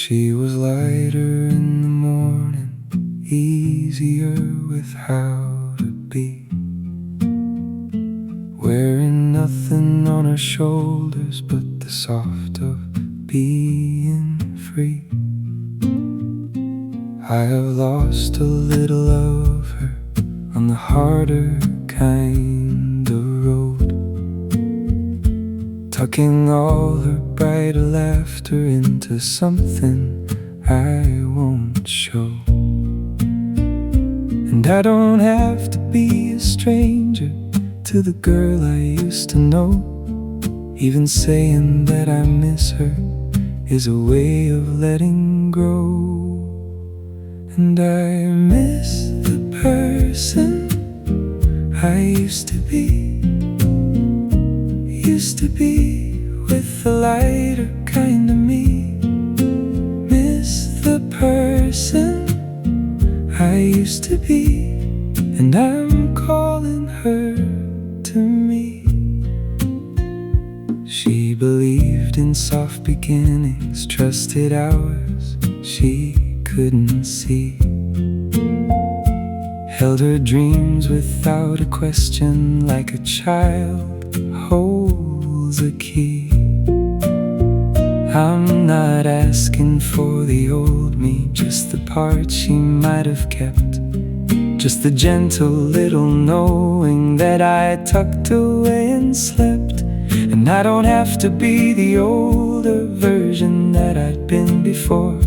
She was lighter in the morning, easier with how to be, wearing nothing on her shoulders but the soft of being free. I have lost a little of her on the harder kind of road, tucking all her brighter laughter into something I won't show. And I don't have to be a stranger to the girl I used to know. Even saying that I miss her is a way of letting go. And I miss the person I used to be with the lighter kind of me. Miss the person I used to be, and I'm calling her to me. She believed in soft beginnings, trusted hours she couldn't see, held her dreams without a question like a child holds a key. I'm not asking for the old me, just the part she might have kept, just the gentle little knowing that I tucked away and slept. And I don't have to be the older version that I'd been before.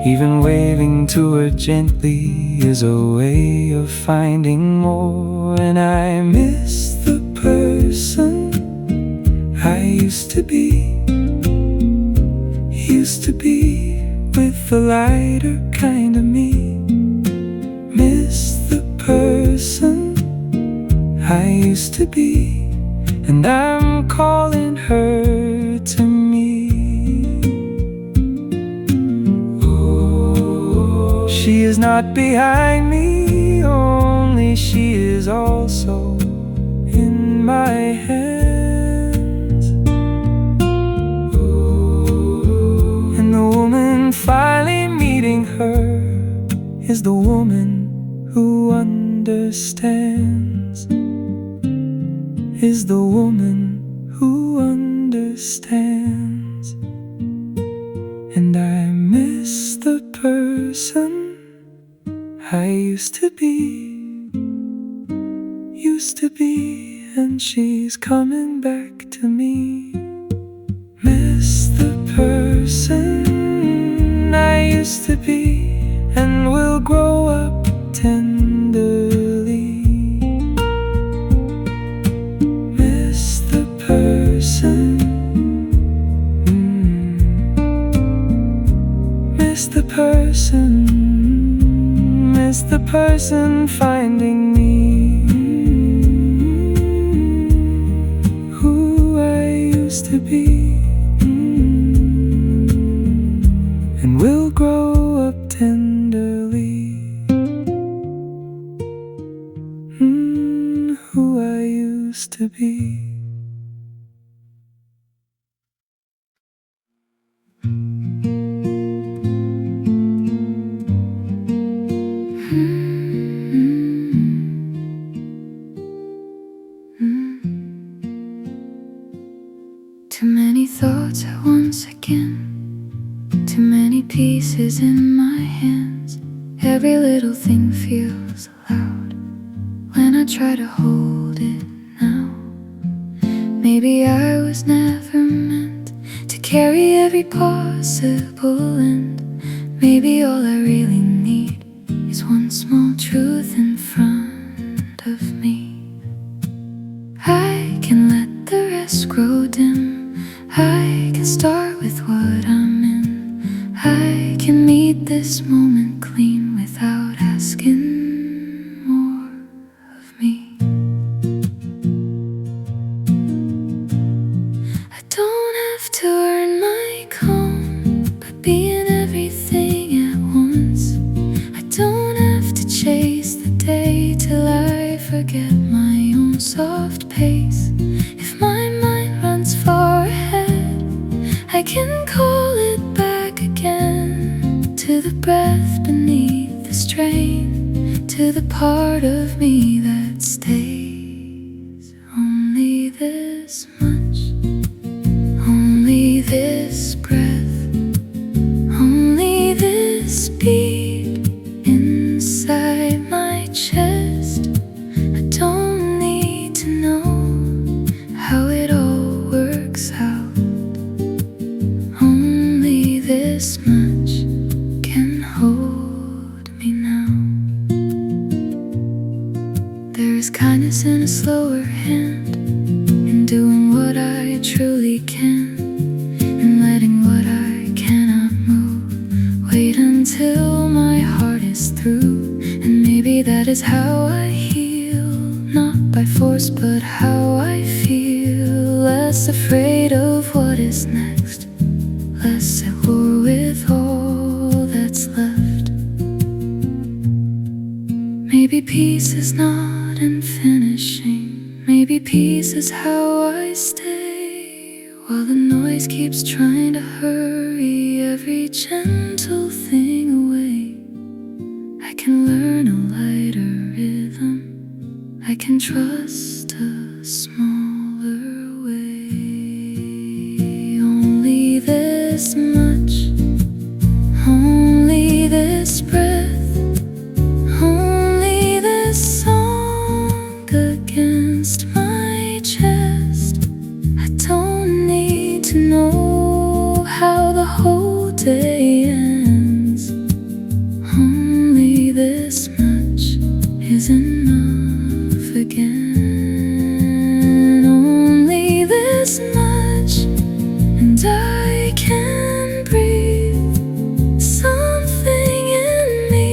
Even waving to her gently is a way of finding more. And I miss the person I used to be with the lighter kind of me. Miss the person I used to be, and I'm calling her to me. Oh, she is not behind me, only she is also in my hands. Oh, and the woman finally meeting her is the woman who understands, is the woman who understands. And I miss the person I used to be, and she's coming back to me. Miss the person I used to be, and we'll grow up tenderly. Miss the person, miss the person, miss the person finding me, who I used to be, and we'll grow up tenderly. Who I used to be. Too many thoughts at once again, too many pieces in my hands. Every little thing feels loud when I try to hold it now. Maybe I was never meant to carry every possible end. Maybe all I really need is one small truth in front of me. I can let the rest grow dim, I can start with what I'm in, I can meet this moment clean without asking more of me. I don't have to earn my calm by being everything at once. I don't have to chase the day till I forget my own soft pace. If my mind runs far ahead, I can call it back again. train to the part of me that stays. Only this much, only this breath, only this beat inside my chest. I don't need to know how it all works out. Only this much can hold me now. There is kindness in a slower hand, in doing what I truly can, and letting what I cannot move wait until my heart is through. And maybe that is how I heal, not by force but how I feel. Less afraid of what is next, less at war with all that's left. Maybe peace is not in finishing, maybe peace is how I stay. While the noise keeps trying to hurry every gentle thing away, I can learn a lighter rhythm, I can trust a smaller way. Only this much, only this breath, only this song against my chest. I don't need to know how the whole day ends. Only this much is enough again. Only this much, and I can breathe. Something in me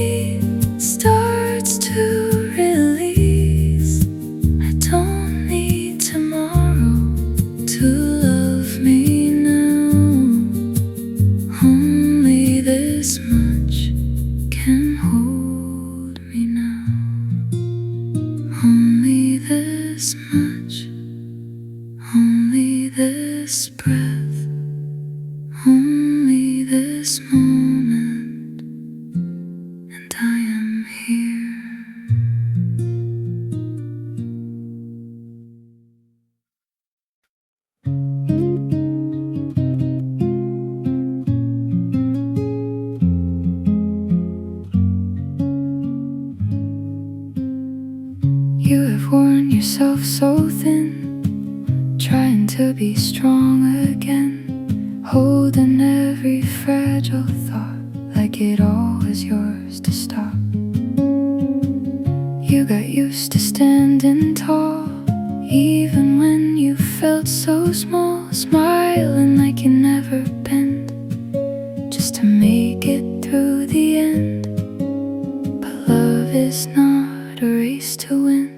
starts to release. I don't need tomorrow to love me now. Only this much can hold me now. Only this much, only this breath, only this moment, and I am here. You have worn yourself so thin, trying to be strong again, holding every fragile thought like it all is yours to stop. You got used to standing tall, even when you felt so small, smiling like you never bend, just to make it through the end. But love is not a race to win.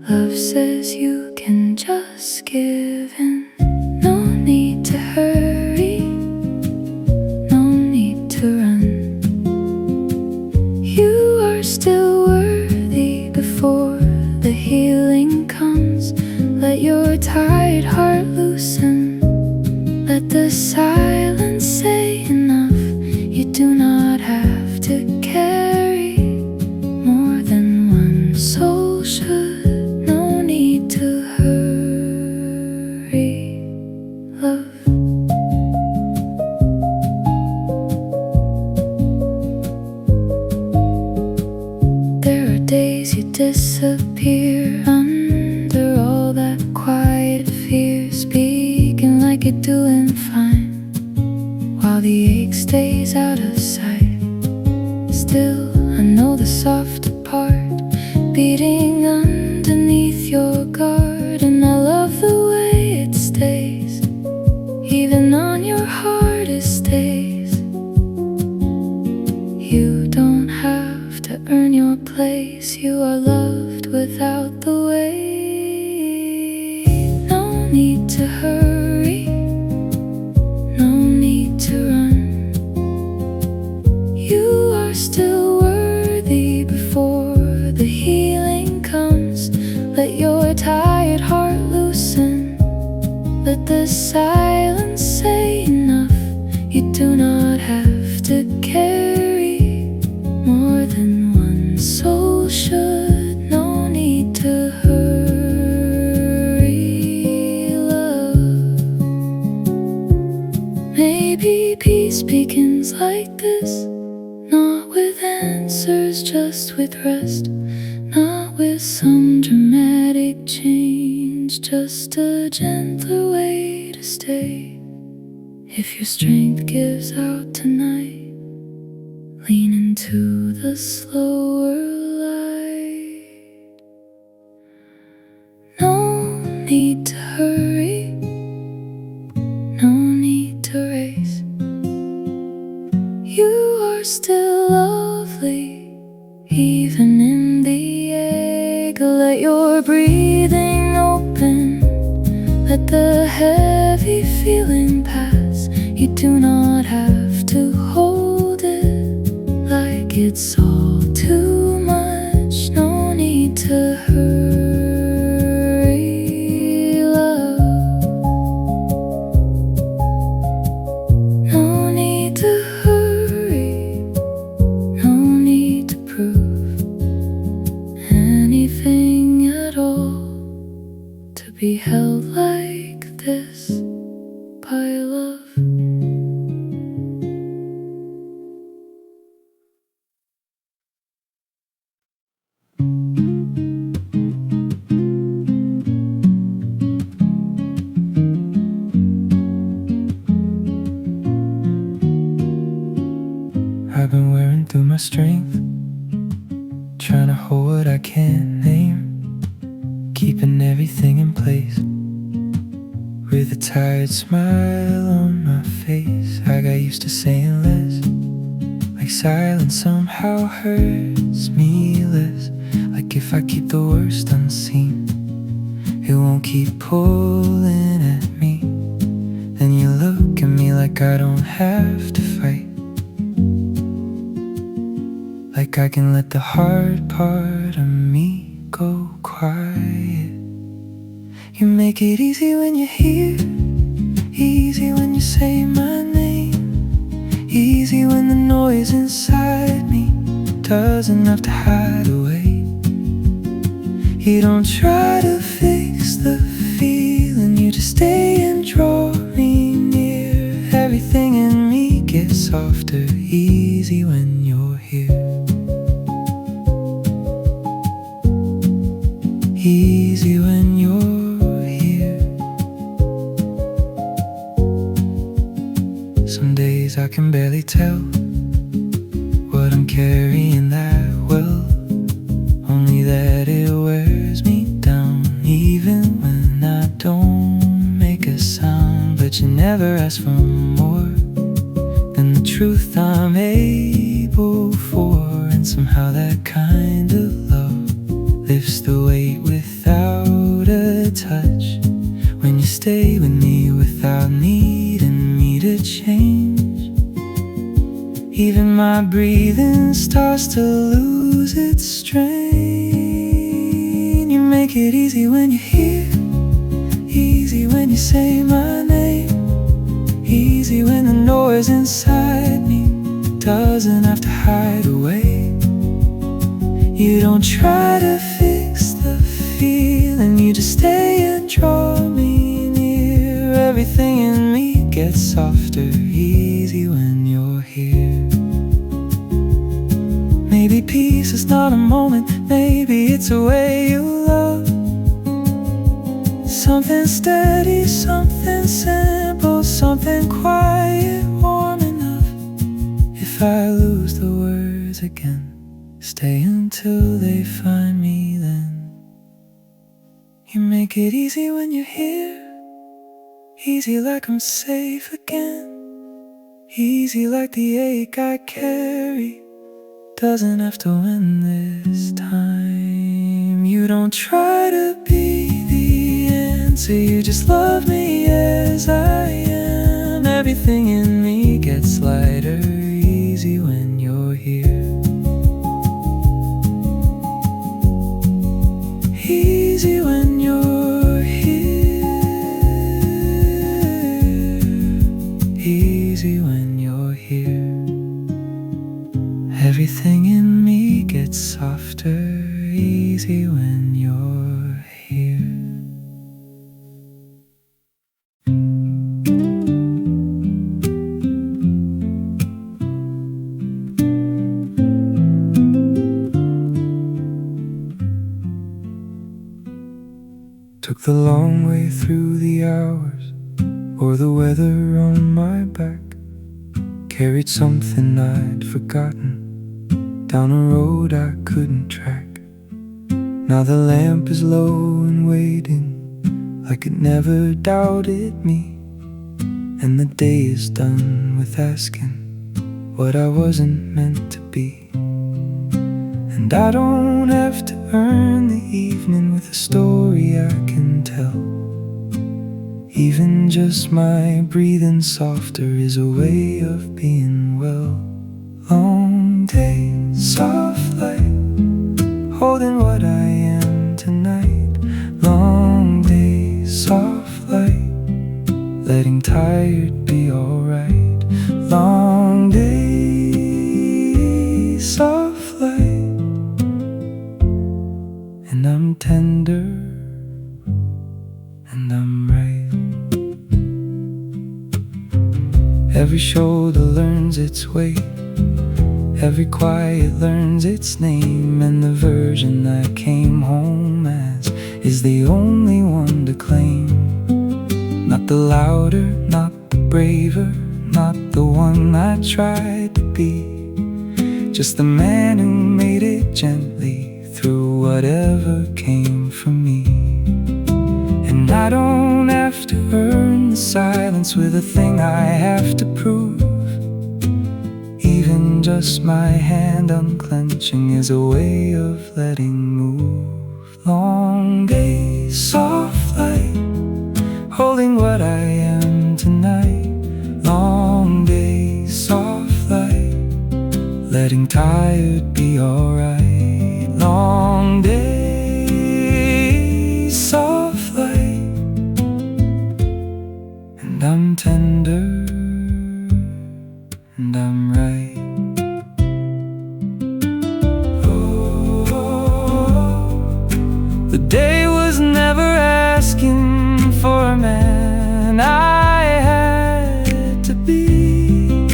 Love says you can just give in. No need to hurry, no need to run. You are still worthy before the healing comes. Let your tired heart loosen, let the silence say enough. You do not have to carry more than one soul should. No need to hurry, love. There are days you disappear under all that quiet fear, speaking like you're doing fine, while the ache stays out of sight. Still, I know the softer part beating underneath your guard, and I love the way it stays, even on your hardest days. You don't have to earn your place, you are loved without the weight. No need to hurry, no need to run. You are still worthy before the healing comes. Let your tired heart loosen, let the silence say enough. You do not have to carry more than one. with rest, not with some dramatic change, just a gentler way to stay. If your strength gives out tonight, lean into the slower light. No need to hurry, no need to race. You are still lovely, even in the ache. Let your breathing open, let the heavy feeling pass. You do not have to hold it like it's all too much. No need to hurry, love. No need to hurry, no need to prove anything at all, to be held like this by love. I've been wearing through my strength, trying to hold what I can't name, keeping everything in place, with a tired smile on my face. I got used to saying less, like silence somehow hurts me less. Like if I keep the worst unseen, it won't keep pulling at me. Then you look at me like I don't have to fight, like I can let the hard part of me go quiet. You make it easy when you're here, easy when you say my name, easy when the noise inside me doesn't have to hide away. You don't try to fix the feeling, you just stay and draw me near. Everything in me gets softer, easy when you're here. Easy when you're here. Some days I can barely tell what I'm carrying that well, only that it wears me down, even when I don't make a sound. But you never ask for more than the truth I'm able for, and somehow that kind of love lifts the weight without a touch. When you stay with me without needing me to change, even my breathing starts to lose its strain. You make it easy when you're here, easy when you say my name, easy when the noise inside me doesn't have to hide away. You don't try to fix the feeling, you just stay and draw me near. Everything in me gets softer, easy when you're here. Maybe peace is not a moment, maybe it's a way you love. Something steady, something simple, something quiet, warm enough. If I lose the words again, stay until they find me then. You make it easy when you're here, easy like I'm safe again, easy like the ache I carry doesn't have to win this time. You don't try to be the answer, you just love me as I am. Everything in me gets lighter, easy when you're here. Easy when you're here, easy when you're here. Everything in me gets softer, easy when you're here. Took the long way through the hours, or the weather on my back. Carried something I'd forgotten, down a road I couldn't track. Now the lamp is low and waiting, like it never doubted me. And the day is done with asking what I wasn't meant to be. And I don't have to earn the evening with a story I can tell. Even just my breathing softer is a way of being well. Long day, soft light, holding what I am tonight. Long day, soft light, letting tired be alright. Long day, soft light, and I'm tender, and I'm right. Every shoulder learns its weight, every quiet learns its name. And the version I came home as is the only one to claim. Not the louder, not the braver, not the one I tried to be. Just the man who made it gently through whatever came for me. And I don't have to earn the silence with a thing I have to prove. Even just my hand unclenching is a way of letting move. Long day, soft light, holding what I am tonight. Long day, soft light, letting tired be alright. Long day, soft light, and I'm tender, and I'm right. Oh, the day was never asking for a man I had to be.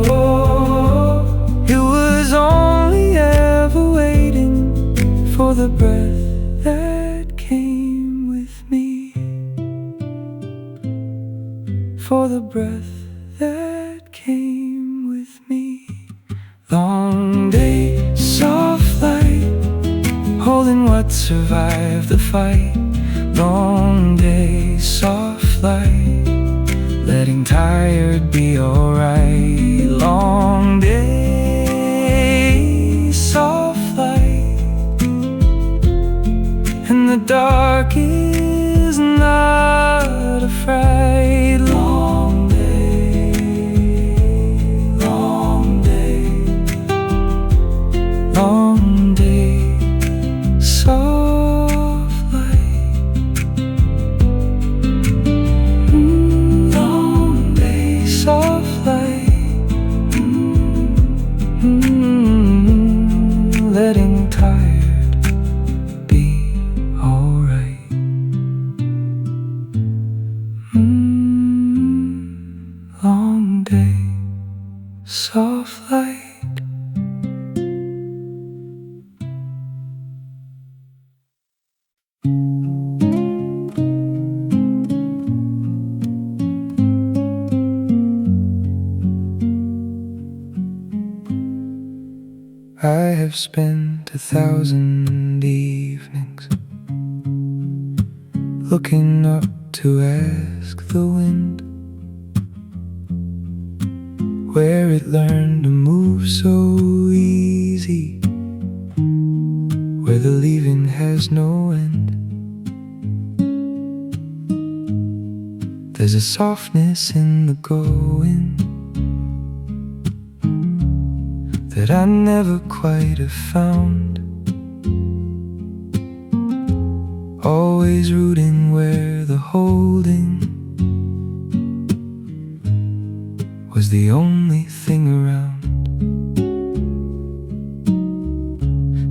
Oh, it was only ever waiting for the breath that came with me. For the breath that came with me. Long day, soft light, holding what survived the fight. Long day, soft light, letting tired be alright. Long day, soft light, and the dark is not afraid. Long day, long day, long day, soft light. Long day, soft light, letting tired be alright. Long day, soft light. I have spent 1,000 evenings looking up to ask the wind where it learned to move so easy, where the leaving has no end. There's a softness in the going that I never quite have found. Always rooting where the holding was the only thing around.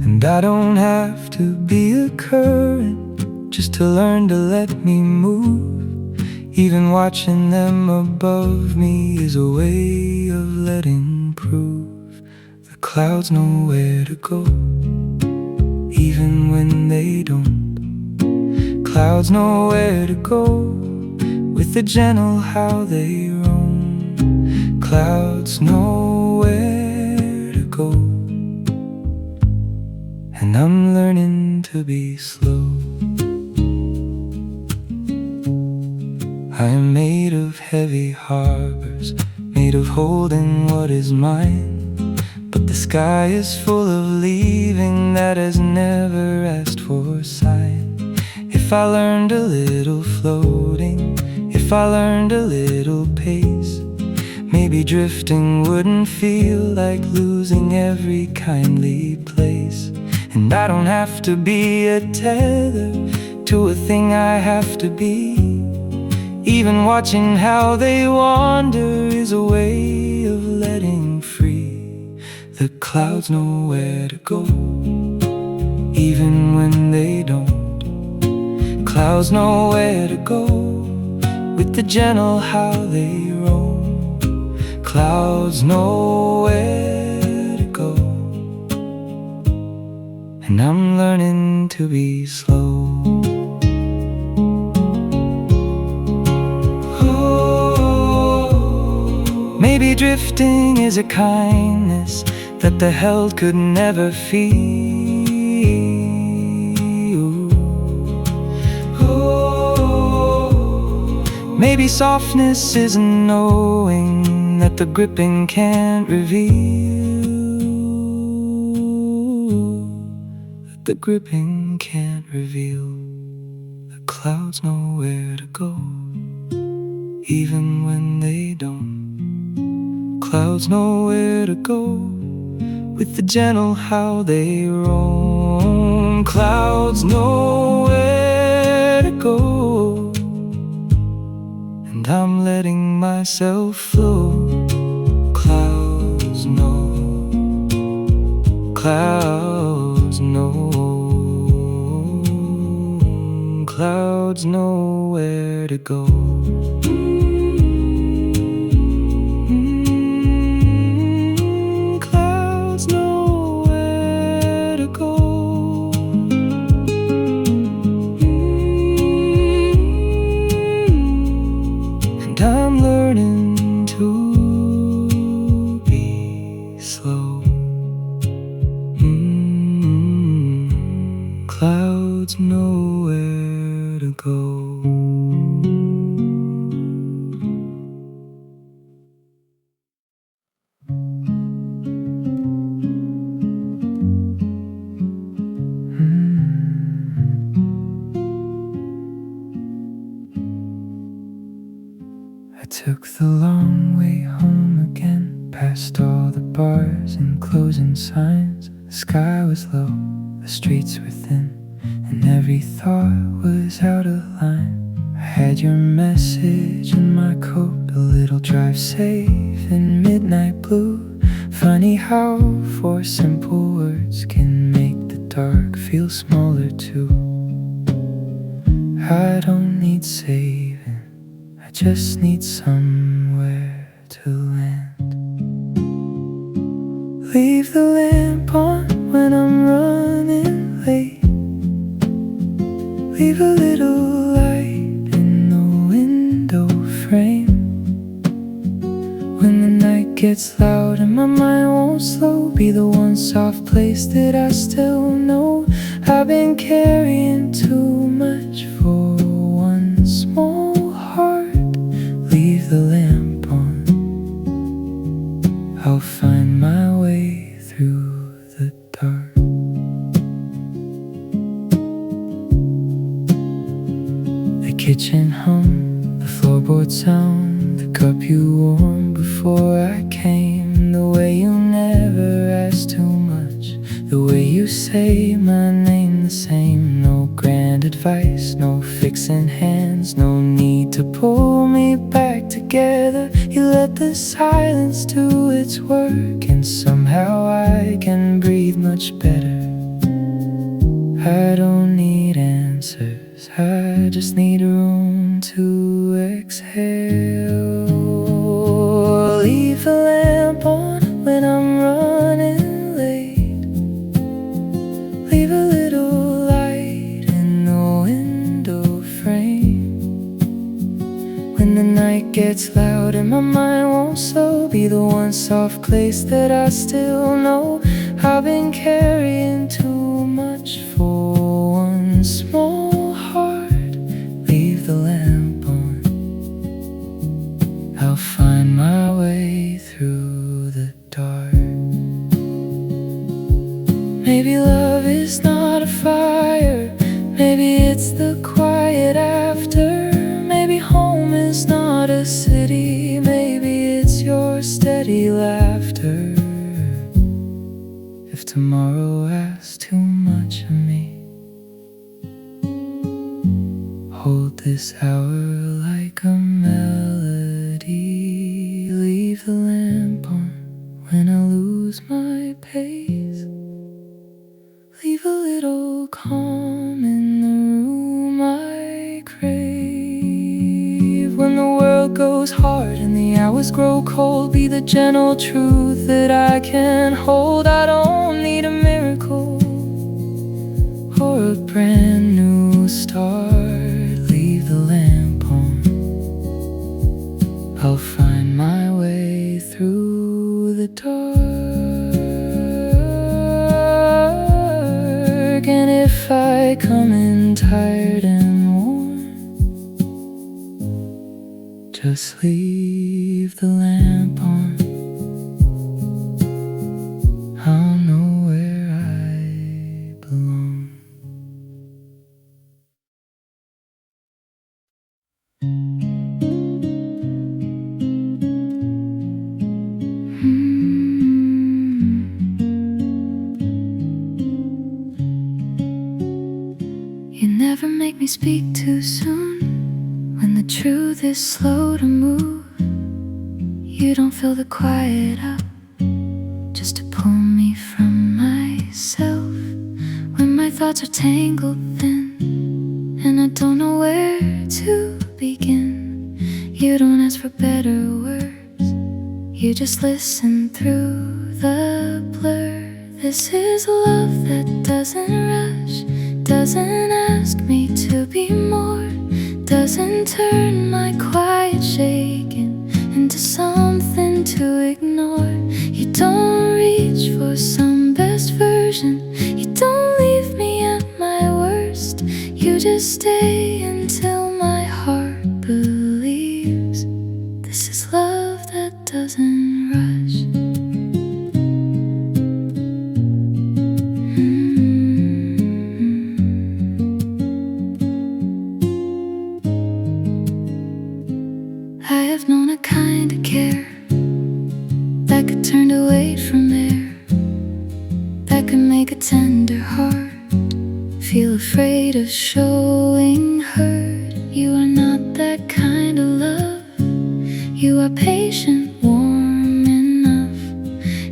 And I don't have to be a current just to learn to let me move. Even watching them above me is a way of letting prove the clouds know where to go. even when they don't. Clouds know where to go, with the gentle how they roam. Clouds know where to go, and I'm learning to be slow. I am made of heavy harbors, made of holding what is mine. But the sky is full of leaving that has never asked for a sign. If I learned a little floating, if I learned a little pace, maybe drifting wouldn't feel like losing every kindly place. And I don't have to be a tether to a thing I have to be. Even watching how they wander is a way of letting free. The clouds know where to go, even when they don't. Clouds know where to go, with the gentle how they roam. Clouds know where to go, and I'm learning to be slow. Maybe drifting is a kindness that the held could never feel. Maybe softness is a knowing that the gripping can't reveal. That the gripping can't reveal. The clouds know where to go, even when they don't. Clouds know where to go, with the gentle how they roam. Clouds know where to go, and I'm letting myself flow. Clouds know, clouds know, clouds know where to go. Clouds know where to go. I took the long way home again, past all the bars and closing signs. The sky was low, the streets were thin, and every thought was out of line. I had your message in my coat, a little drive safe in midnight blue. Funny how 4 simple words can make the dark feel smaller too. I don't need saving, I just need somewhere to land. Leave the lamp on when I'm running late. Leave a little light in the window frame. When the night gets loud and my mind won't slow, be the one soft place that I still know. I've been carrying too much for one small heart. Leave the lamp on, I'll find my way through the dark. The kitchen hum, the floorboard sound, the cup you warmed before I came. The way you never ask too much, the way you say my name the same. No grand advice, no fixing hands, no need to pull me back together. You let the silence do its work, and somehow I can breathe much better. I don't need answers, I just need room to exhale. Leave the lamp on when I'm running late. Leave a little gets loud and my mind won't slow, be the one soft place that I still know. I've been carrying too much for one small heart. Leave the lamp on, I'll find my way through the dark. Maybe love is not a fire, maybe it's the quiet after. Maybe home is not a city, maybe it's your steady laughter. If tomorrow asks too much of me, hold this hour like a melody. Leave the lamp on when I lose my pace. Leave a little calm in the room I crave. When the world goes hard and the hours grow cold, be the gentle truth that I can hold. I don't need a miracle or a brand new start. Leave the lamp on, I'll find my way through the dark. And if I come in tired and worn, just leave the lamp on, I'll know where I belong. You never make me speak too soon. When the truth is slow to move, you don't fill the quiet up just to pull me from myself. When my thoughts are tangled thin and I don't know where to begin, you don't ask for better words, you just listen through the blur. This is love that doesn't rush, doesn't ask me to be more, doesn't turn my quiet shaking into something to ignore. You don't reach for some best version, you don't leave me at my worst, you just stay until my heart believes. This is love that doesn't rush. I have known a kind of care that could turn to weight from air, that could make a tender heart feel afraid of showing hurt. You are not that kind of love, you are patient, warm enough.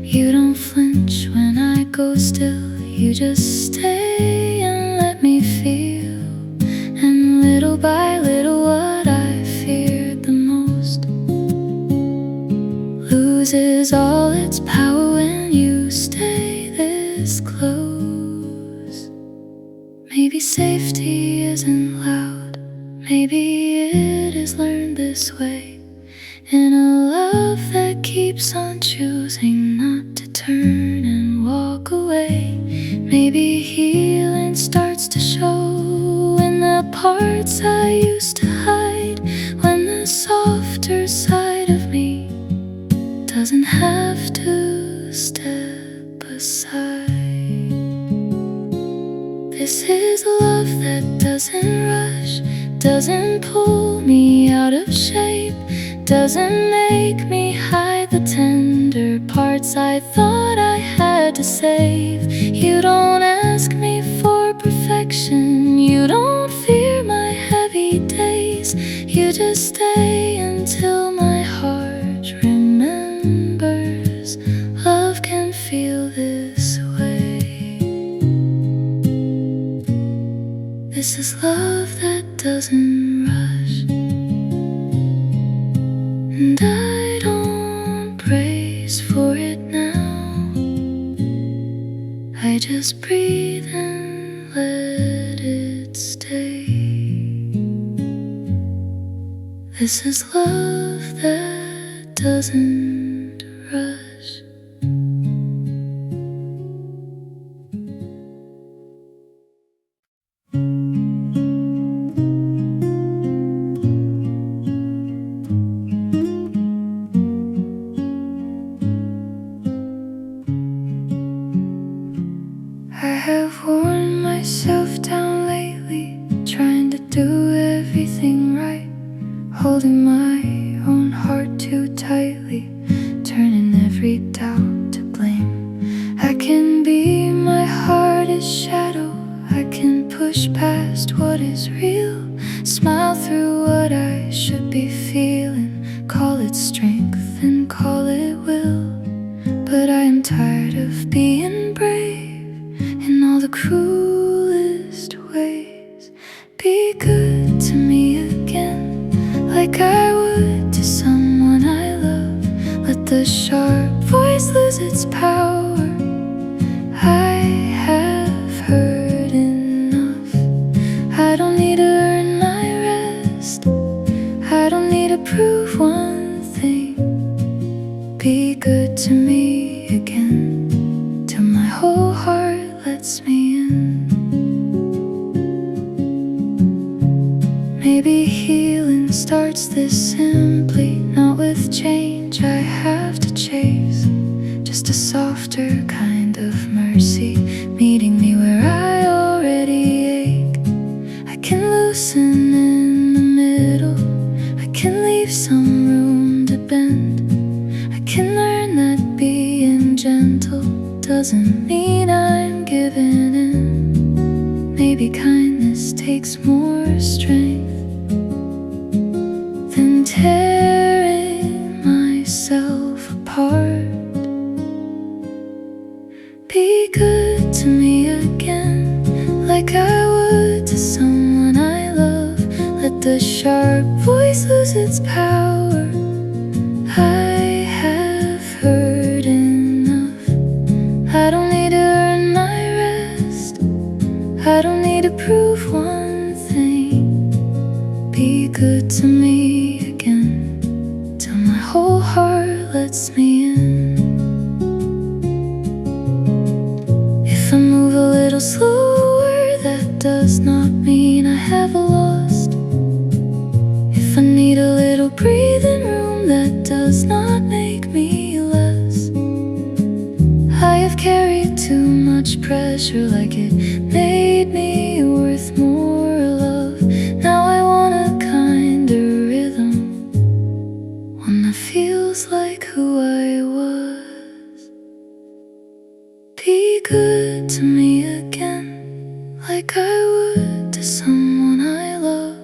You don't flinch when I go still, you just stay and let me feel. And little by little what I feared the most loses all its power when you stay this close. Maybe safety isn't loud, maybe it is learned this way, in a love that keeps on choosing not to turn and walk away. Maybe healing starts to show in the parts I used to hide, when the softer side of me doesn't have to step aside. This is love that doesn't rush, doesn't pull me out of shape, doesn't make me hide the tender parts I thought I had to save. You don't ask me for perfection, you don't fear my heavy days, you just stay until my heart remembers love can feel this way. This is love that doesn't rush, and I don't brace for it now, I just breathe and let it stay. This is love that doesn't rush. I have worn myself down lately, trying to do everything right, holding my own heart too tightly, turning every doubt to blame. I can be my hardest shadow, I can push past what is real, smile through what I should be feeling, call it strength and call it will. But I am tired of being brave in all the cruelest ways. Be good to me again, like I would to someone I love. Let the sharp voice lose its power. I have heard enough. I don't need to earn my rest. I don't need to prove one thing. Be good to me again, till my whole heart lets me in. Maybe healing starts this simply, not with change I have to chase, just a softer kind of mercy, meeting me where I already ache. I can loosen in the middle, I can leave some room to bend. I can learn that being gentle doesn't mean I'm giving in. Maybe kindness takes more strength than tearing myself apart. Be good to me again, like I would to someone I love. Let the sharp voice lose its power. I have heard enough. I don't need to earn my rest. I don't need to prove one thing. Be good to me again, till my whole heart lets me in. If I move a little slower, that does not mean I have lost. If I need a little breathing room, that does not make me less. I have carried too much pressure, like it made me worth more love. Now I want a kinder rhythm, one that feels like who I was. Be good to me again, like I would to someone I love.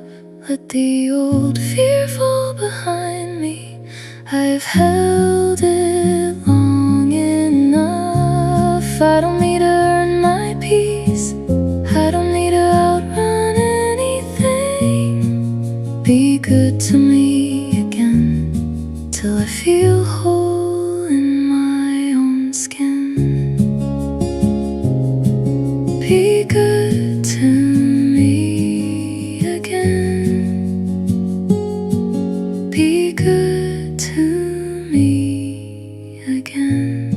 Let the old fear fall behind me. I've held it long enough. I don't need to earn my peace. I don't need to outrun anything. Be good to me again, till I feel whole in my own skin. Be good to me again. Be good to me again,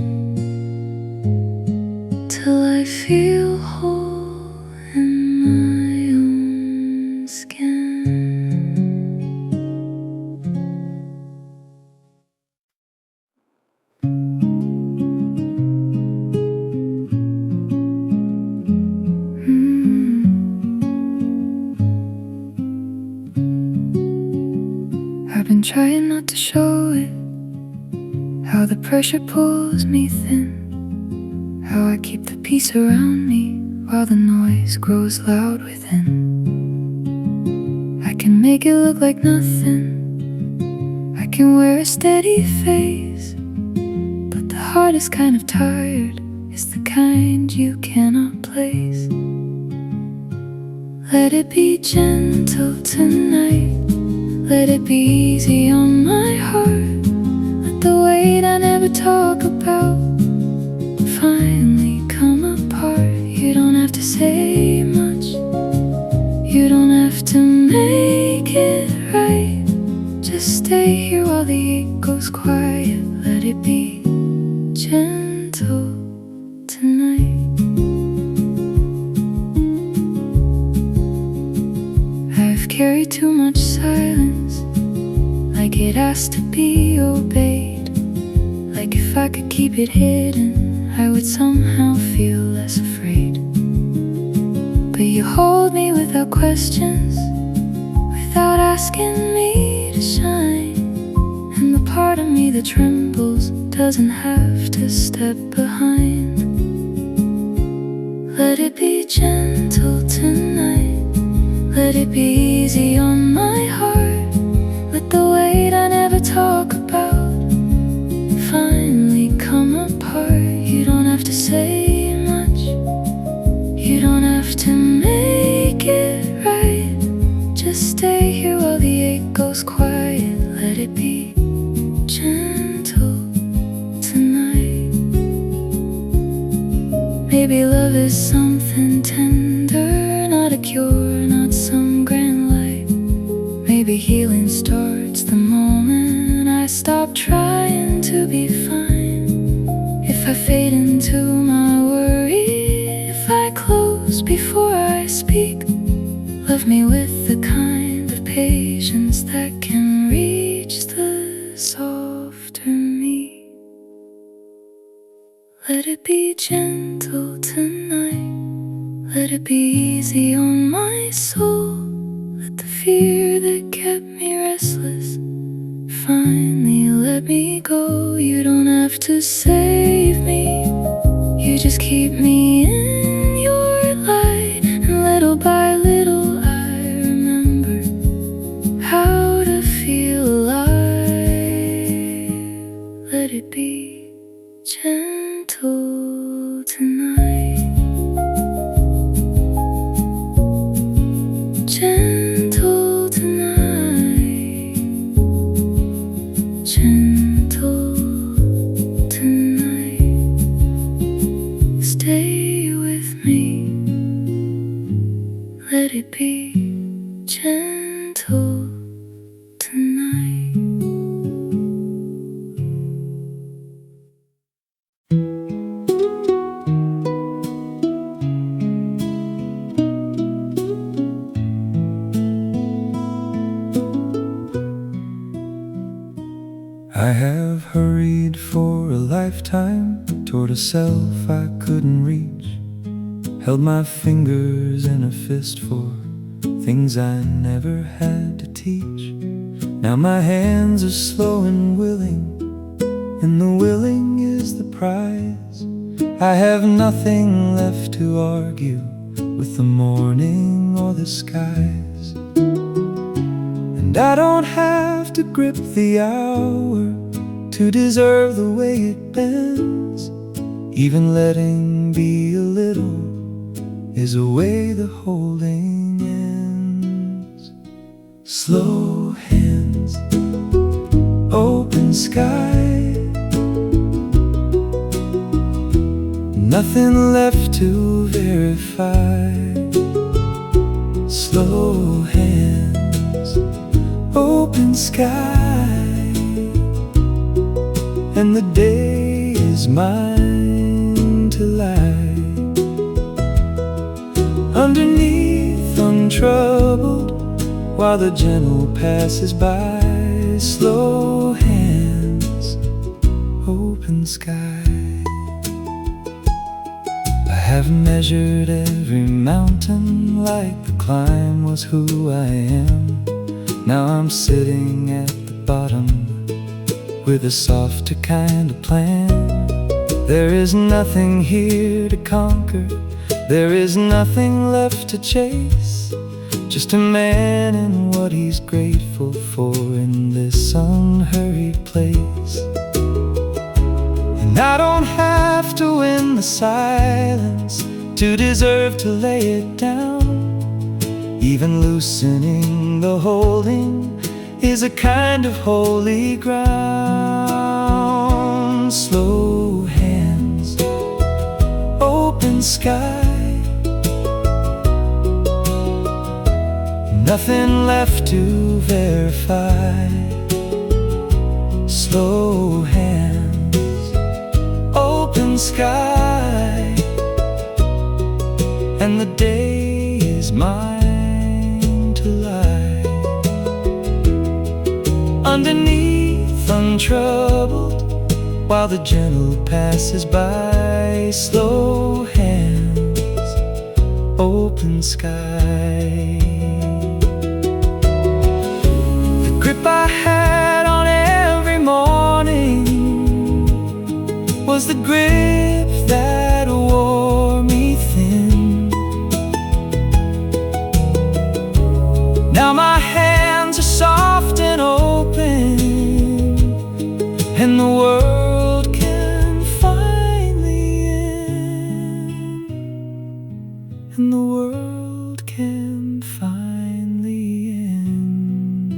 till I feel whole in my own skin. I've been trying not to show it, how the pressure pulls me thin, how I keep the peace around me while the noise grows loud within. I can make it look like nothing, I can wear a steady face, but the heart is kind of tired, it's the kind you cannot place. Let it be gentle tonight, let it be easy on my heart. Let the weight I never talk about finally come apart. You don't have to say much, you don't have to make it right. stay here while the ache goes quiet. Let it be gentle tonight. I've carried too much silence, like it has to be obeyed. Like if I could keep it hidden, I would somehow feel less afraid. But you hold me without questions, without asking me to shine. And the part of me that trembles doesn't have to step behind. Let it be gentle tonight. Let it be easy on my heart. Let the weight I never talk about finally come apart. You don't have to say much, you don't have to make it right. Just stay here while the ache goes quiet. Let it be gentle tonight. Maybe love is something tender, not a cure, not some grand light. Maybe healing starts the moment I stop trying to be fine. If I fade into my worry, if I close before I speak, love me with the kind of patience that can reach the softer me. Let it be gentle tonight. Let it be easy on my soul. Let the fear that kept me restless finally let me go. You don't have to save me, you just keep me in your light. And little by little I remember how to feel alive. Let it be gentle tonight. Gentle tonight. Gentle tonight. Stay with me. Let it be gentle tonight. I have hurried for a lifetime toward a self I couldn't reach. Held my fingers in a fist for things I never had to teach. Now my hands are slow and willing, and the willing is the prize. I have nothing left to argue with the morning or the skies. And I don't have to grip the hour to deserve the way it bends. Even letting be a little is a way the holding ends. Slow hands, open sky, nothing left to verify. Slow hands, open sky, and the day is mine to lie. Underneath untroubled, while the gentle passes by. Slow hands, open sky. I have measured every mountain like the climb was who I am. Now I'm sitting at the bottom with a softer kind of plan. There is nothing here to conquer, there is nothing left to chase. Just a man and what he's grateful for in this unhurried place. And I don't have to win the silence to deserve to lay it down. Even loosening the holding is a kind of holy ground. Slow hands, open sky, nothing left to verify. slow hands, open sky, and the day is mine to lie underneath untroubled, while the gentle passes by. Slow hands, open sky. The grip I had on every morning was the grip that wore me thin. Now my hands are soft and open, and the world can finally end, and the world can finally end.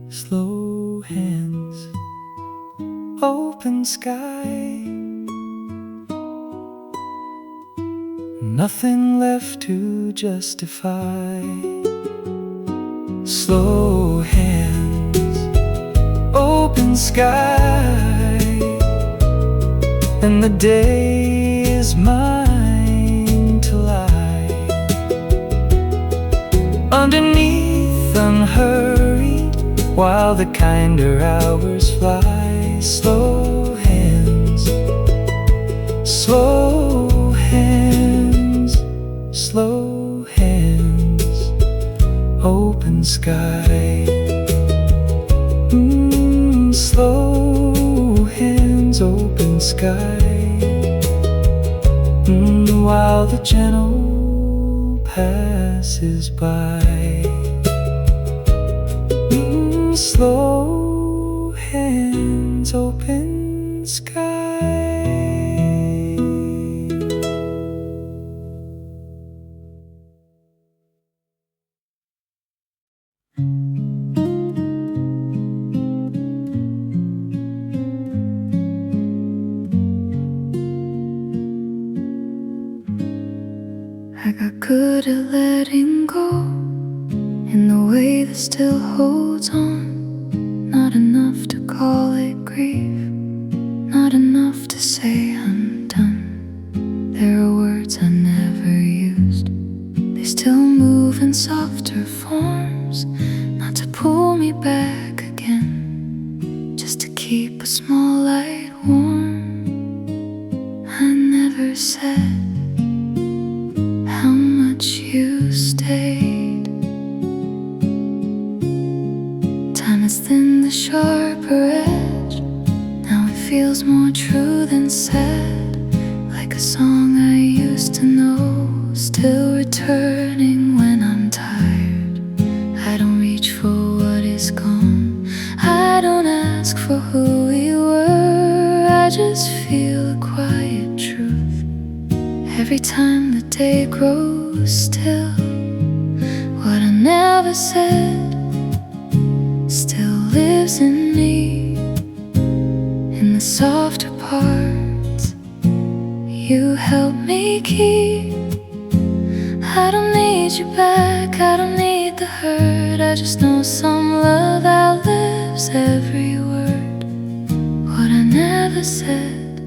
Slow hands, open sky, nothing left to justify. Slow hands, open sky, and the day is mine to lie underneath unhurried, while the kinder hours fly. Slow hands, slow hands, slow hands, open sky. Slow hands, open sky, while the gentle passes by. Slow hands, open sky. I got good at letting go in the way that still holds on. Not enough to call it grief, not enough to say I'm done. There are words I never used, they still move in softer forms, not to pull me back again, just to keep a small light warm. I never said how much you stayed. Time has thinned the sharper edge, now it feels more true than said, like a song I used to know, still returning when I'm tired. I don't reach for what is gone, I don't ask for who we were, I just feel a quiet truth every time the day grows still. What I never said still lives in me, in the softer parts you help me keep. I don't need you back, I don't need the hurt, I just know some love outlives every word. What I never said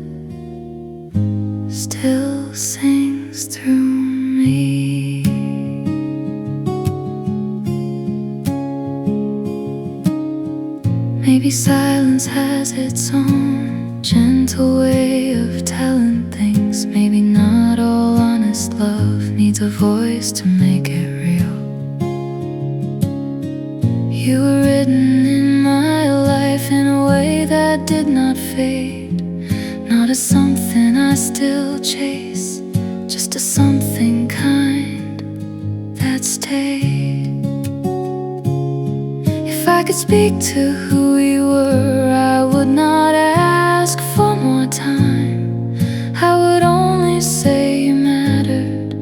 still sings through me. Maybe silence has its own gentle way of telling things. Maybe not all honest love needs a voice to make it real. You were written in my life in a way that did not fade, not as something I still chase, just as something kind that stayed. If I could speak to who you were, I would not ask for more time. I would only say you mattered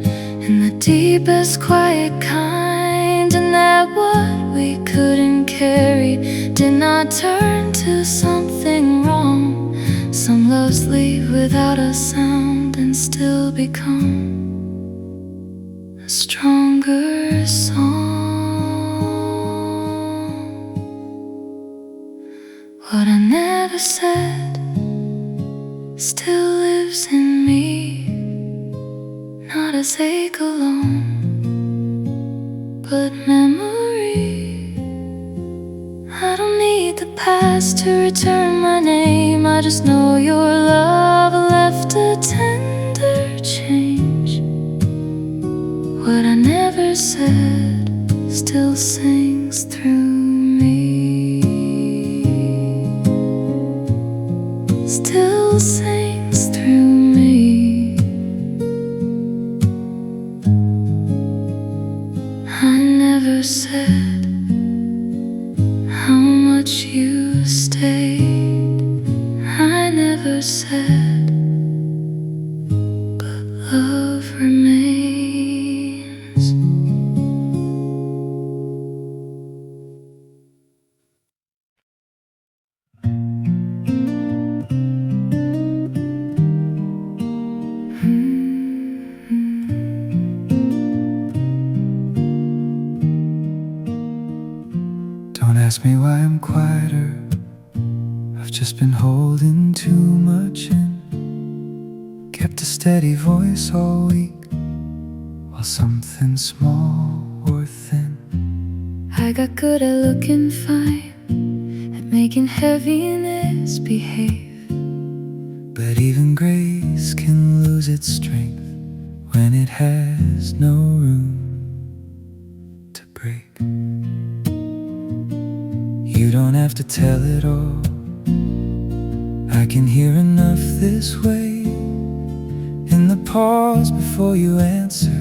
in the deepest quiet kind, and that what we couldn't carry did not turn to something wrong. Some loves leave without a sound and still become a stronger song. What heartache alone, but memory. I don't need the past to return my name. I just know your love left a tender change. What I never said still sings through me, still sings through me. I never said how much you stayed. I never said, but love remains. Don't ask me why I'm quieter. I've just been holding too much in. Kept a steady voice all week, while something small or thin. I got good at looking fine, at making heaviness behave. But even grace can lose its strength when it has no room to break. You don't have to tell it all. I can hear enough this way, in the pause before you answer,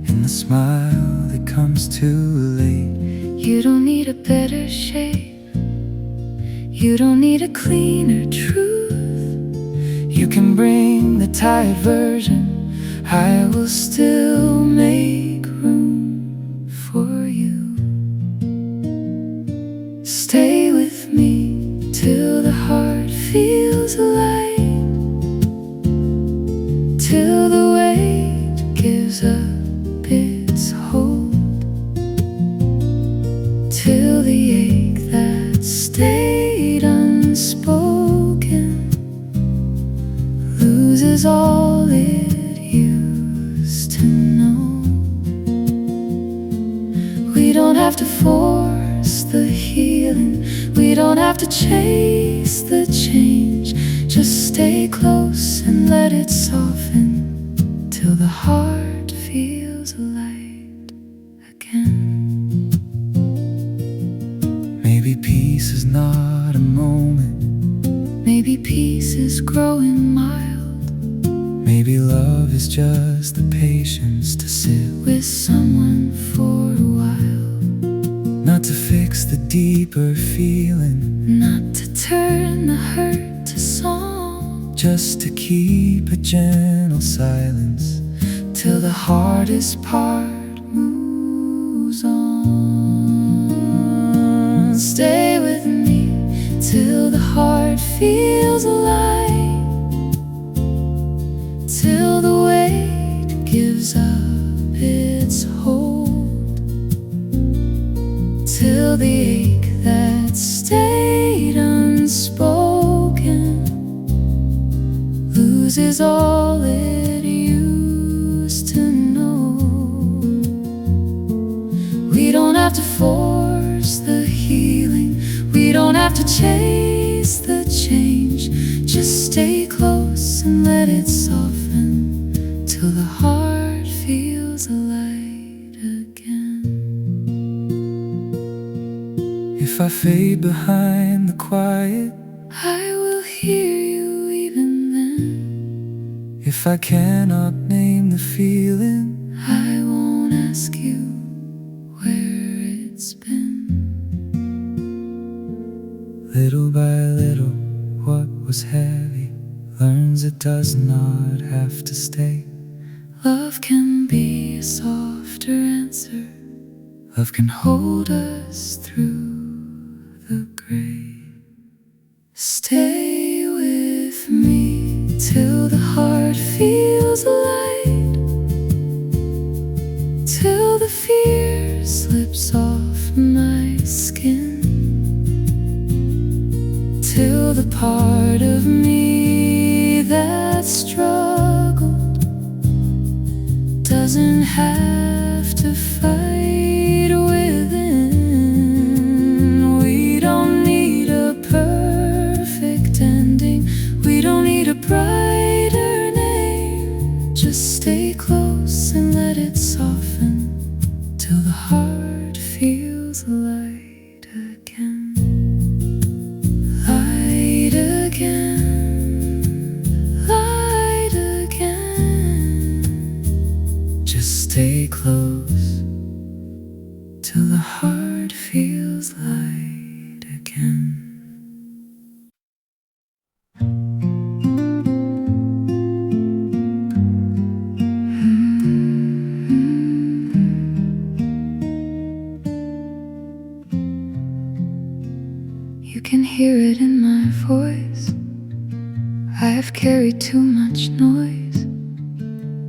in the smile that comes too late. You don't need a better shape, you don't need a cleaner truth. You can bring the tired version, I will still make room for you. Stay with me till the heart feels light, till the weight gives up its hold, till the ache that stayed unspoken loses all it used to know. We don't have to force the healing, we don't have to chase the change. Just stay close and let it soften till the heart feels light again. Maybe peace is not a moment, Maybe peace is growing mild, maybe love is just the patience to sit with someone for a while, not to fix the deeper feeling, not to turn the hurt to song, just to keep a gentle silence till the hardest part moves on. Stay with me till the heart feels alive, till the weight gives up its hold, till the ache that stayed unspoken loses all it used to know. We don't have to force the healing, we don't have to chase the change. Just stay close and let it soften till the heart feels light again. If I fade behind the quiet, I will hear you even then. if I cannot name the feeling, I won't ask you where it's been. little by little what was heavy learns it does not have to stay. Love can be a softer answer, Love can hold us through the gray. Stay with me till the heart feels light, till the fear slips off my skin, till the part of me that struggled doesn't have to fight within. We don't need a perfect ending. We don't need a brighter name. Just stay close and let it soften till the heart feels light again. Light again. Light again. Just stay close till the heart feels light again. You can hear it in my voice. I have carried too much noise,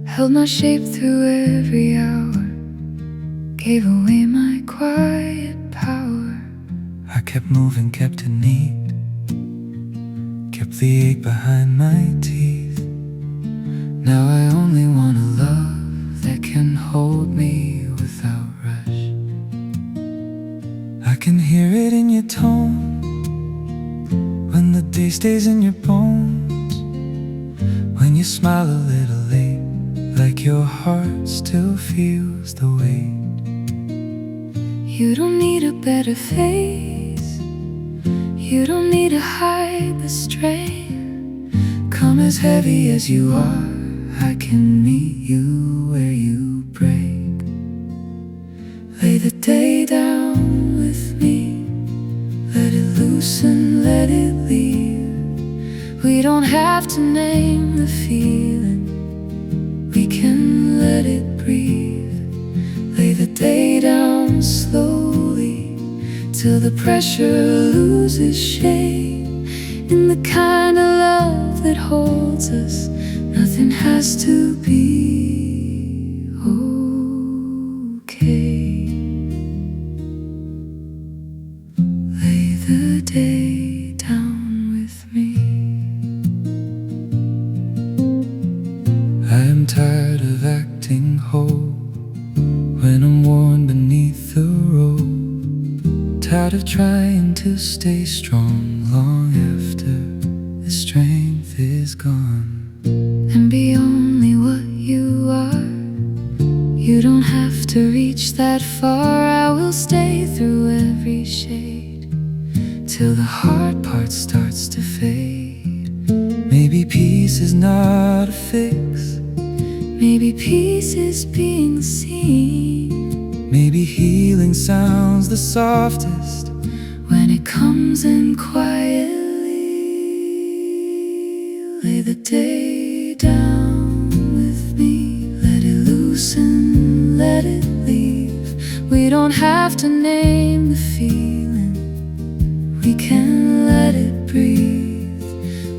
held my shape through every hour, gave away my quiet power. I kept moving, kept it neat, kept the ache behind my teeth. Now I only want a love that can hold me without rush. I can hear it in your tone when the day stays in your bones, when you smile a little late, like your heart still feels the weight. You don't need a better face, you don't need to hide the strain. Come as heavy as you are, I can meet you where you break. Lay the day down with me, let it loose and let it leave. We don't have to name the feeling, we can let it breathe. Lay the day down slowly till the pressure loses shape. in the kind of love that holds us. Nothing has to be okay. Lay the day down with me. I am tired of acting whole when I'm worn beneath the robe. Tired of trying to stay strong long after the strength is gone. And be only what you are. You don't have to reach that far. I will stay through every shade Till the hard part starts to fade. Maybe peace is not a fix. Maybe peace is being seen. Maybe healing sounds the softest when it comes in quietly. Lay the day down with me. Let it loose and let it leave. We don't have to name the feeling. We can let it breathe.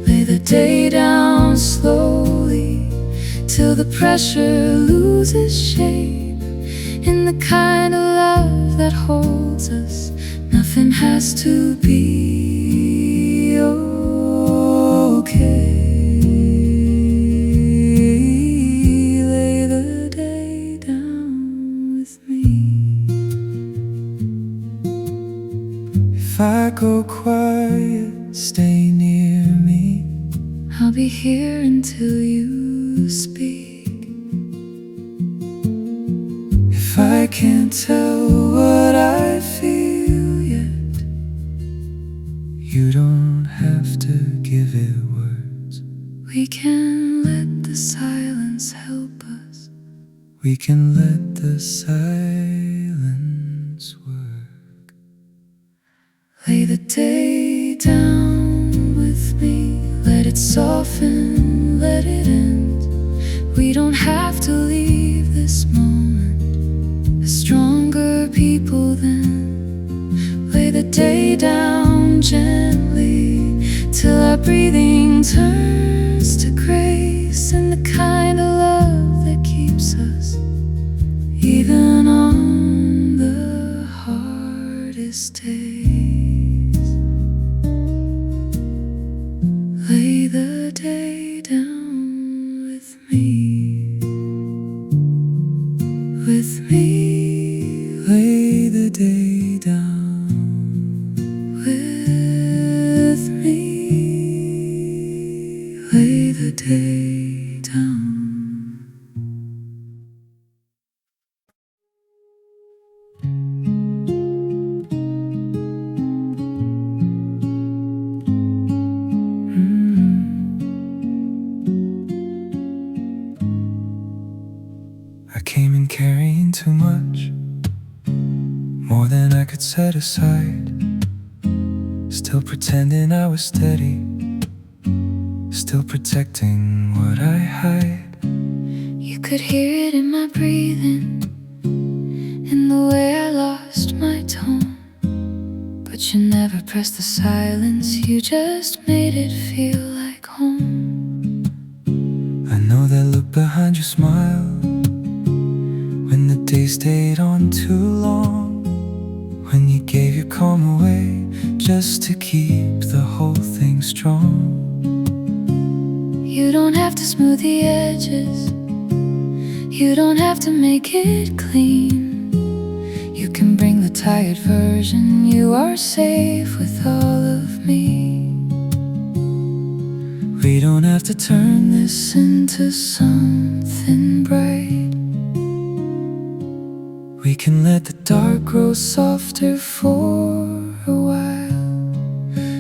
Lay the day down slowly till the pressure loses shape. In the kind of love that holds us, nothing has to be okay. Lay the day down with me. If I go quiet, stay near me. I'll be here until you speak. If I can't tell what I feel yet, you don't have to give it words. We can let the silence help us. We can let the silence work. Lay the day down with me. Let it soften, let it end. We don't have to leave this moment stronger people then. Lay the day down gently till our breathing turns to grace. And the kind of love that keeps us even on the hardest days. Lay the day down with me. with me, lay the day down with me, lay the day down. I came in carrying too much, more than I could set aside. Still pretending I was steady, still protecting what I hide. You could hear it in my breathing, in the way I lost my tone. But you never pressed the silence, you just made it feel like home. I know that look behind your smile, when the day stayed on too long, when you gave your calm away just to keep the whole thing strong. You don't have to smooth the edges, you don't have to make it clean. You can bring the tired version, you are safe with all of me. We don't have to turn this Into something bright. We can let the dark grow softer for a while.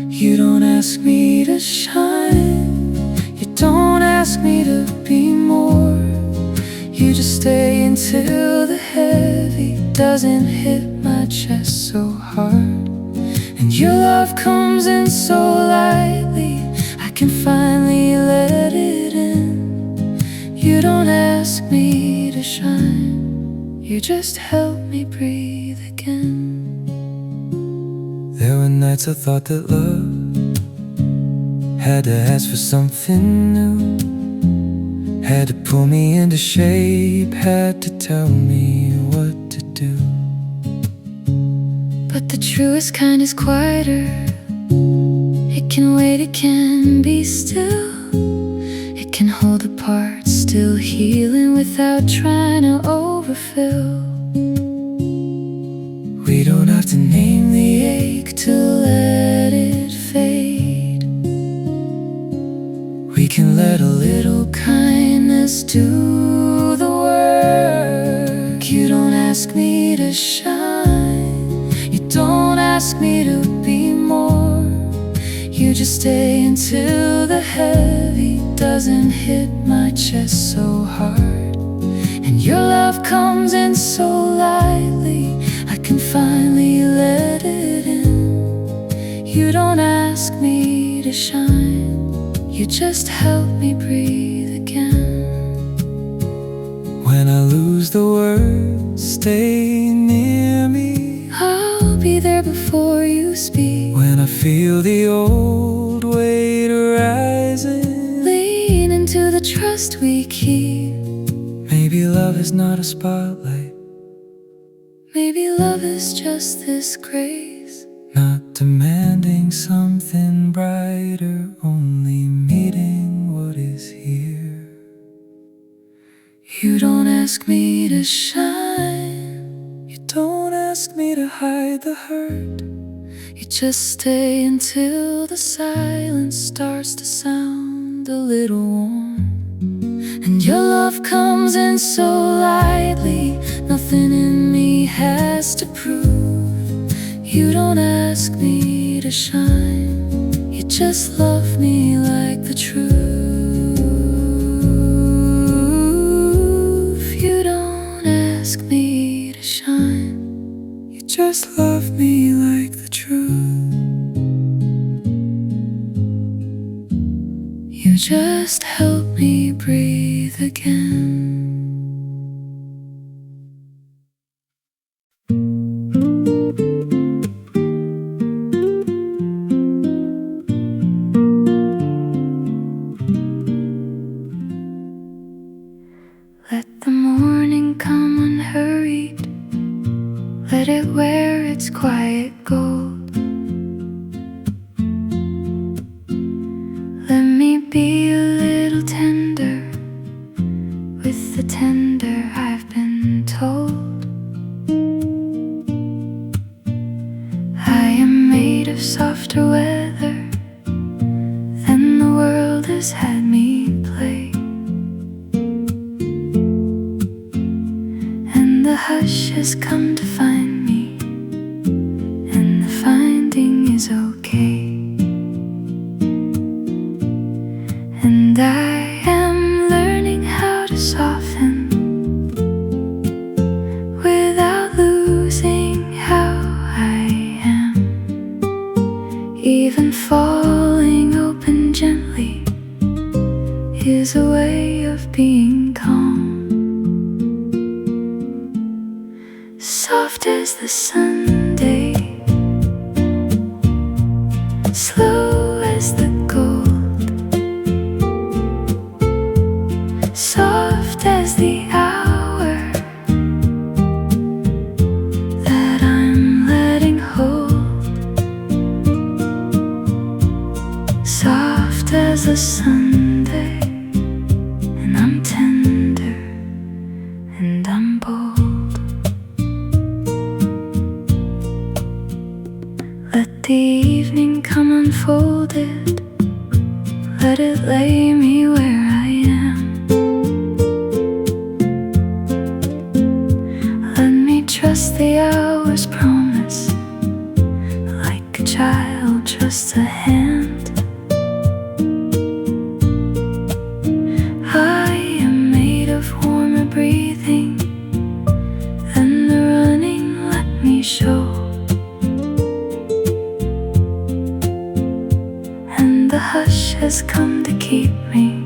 You don't ask me to shine, you don't ask me to be more. You just stay until the heavy doesn't hit my chest so hard. And your love comes in so lightly, I can finally let it in. You don't ask me to shine, you just help me breathe again. There were nights I thought that love had to ask for something new, had to pull me into shape, had to tell me what to do. But the truest kind is quieter, it can wait, it can be still. It can hold apart, still healing without trying to overfill. We don't have to name the ache to let it fade. We can let a little kindness do the work. You don't ask me to shine, you don't ask me to be more. You just stay until the heavy doesn't hit my chest so hard. And your love comes in so lightly, I can finally let it in. You don't ask me to shine, you just help me breathe again. When I lose the words, stay near me, I'll be there before you speak. when I feel the old weight rising, Lean into the trust we keep. maybe love is not a spotlight, Maybe love is just this grace, not demanding something brighter, only meeting what is here. you don't ask me to shine, You don't ask me to hide the hurt, you just stay until the silence starts to sound a little warm. And your love comes in so lightly, nothing in me has to prove. You don't ask me to shine, you just love me like the truth. You don't ask me to shine, you just love me like the truth. you just help me breathe again. Let the morning come unhurried, let it wear its quiet gold. Let me be a little tender with the tender I've been told. of softer weather than the world has had me play. And the hush has come to find me, and the finding is okay. And I am learning how to soften without losing how I am. Even falling open gently is a way of being calm. Soft as the Sunday, slow as the gold, soft as the hour that I'm letting hold, soft as a Sunday, and I'm tender and I'm bold. Let the evening come unfolded, let it lay me where I am. Let me trust the hour's promise, like a child trusts a hand. I am made of warmer breathing than the running let me show. The hush has come to keep me,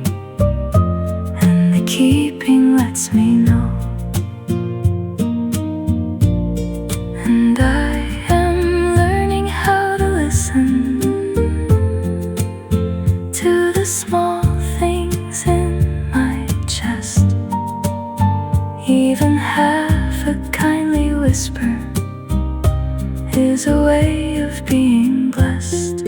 and the keeping lets me know. And I am learning how to listen to the small things in my chest. Even half a kindly whisper is a way of being blessed.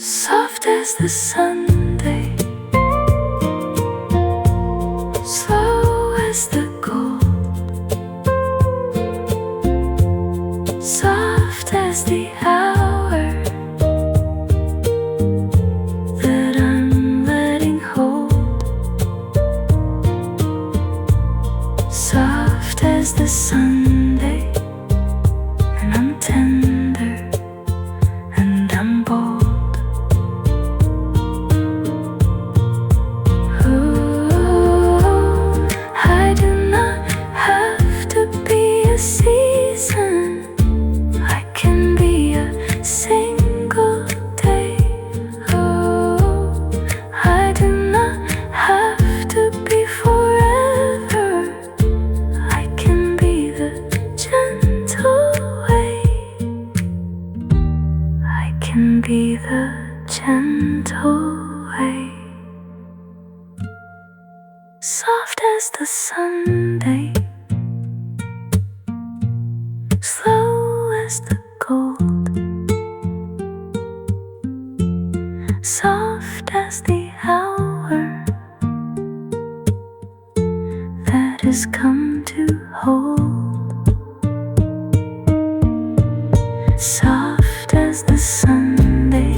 Soft as the Sunday, slow as the gold, soft as the hour that I'm letting hold, soft as the Sunday, and I'm tender and I'm bold. Season, I can be a single day. Oh, I do not have to be forever. I can be the gentle way. I can be the gentle way. Soft as the Sunday, slow as the gold, soft as the hour that has come to hold, soft as the Sunday,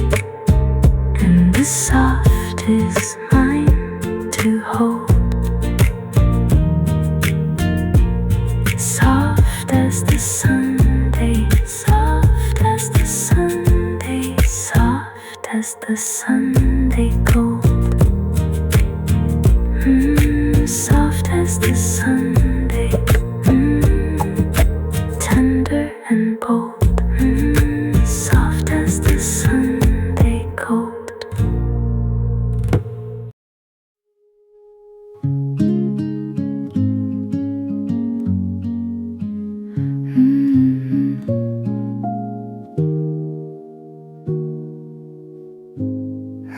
and the soft is mine to hold. Soft as the Sunday, soft as the Sunday, soft as the Sunday gold. Soft as the Sunday, tender and bold. Soft as the Sunday gold.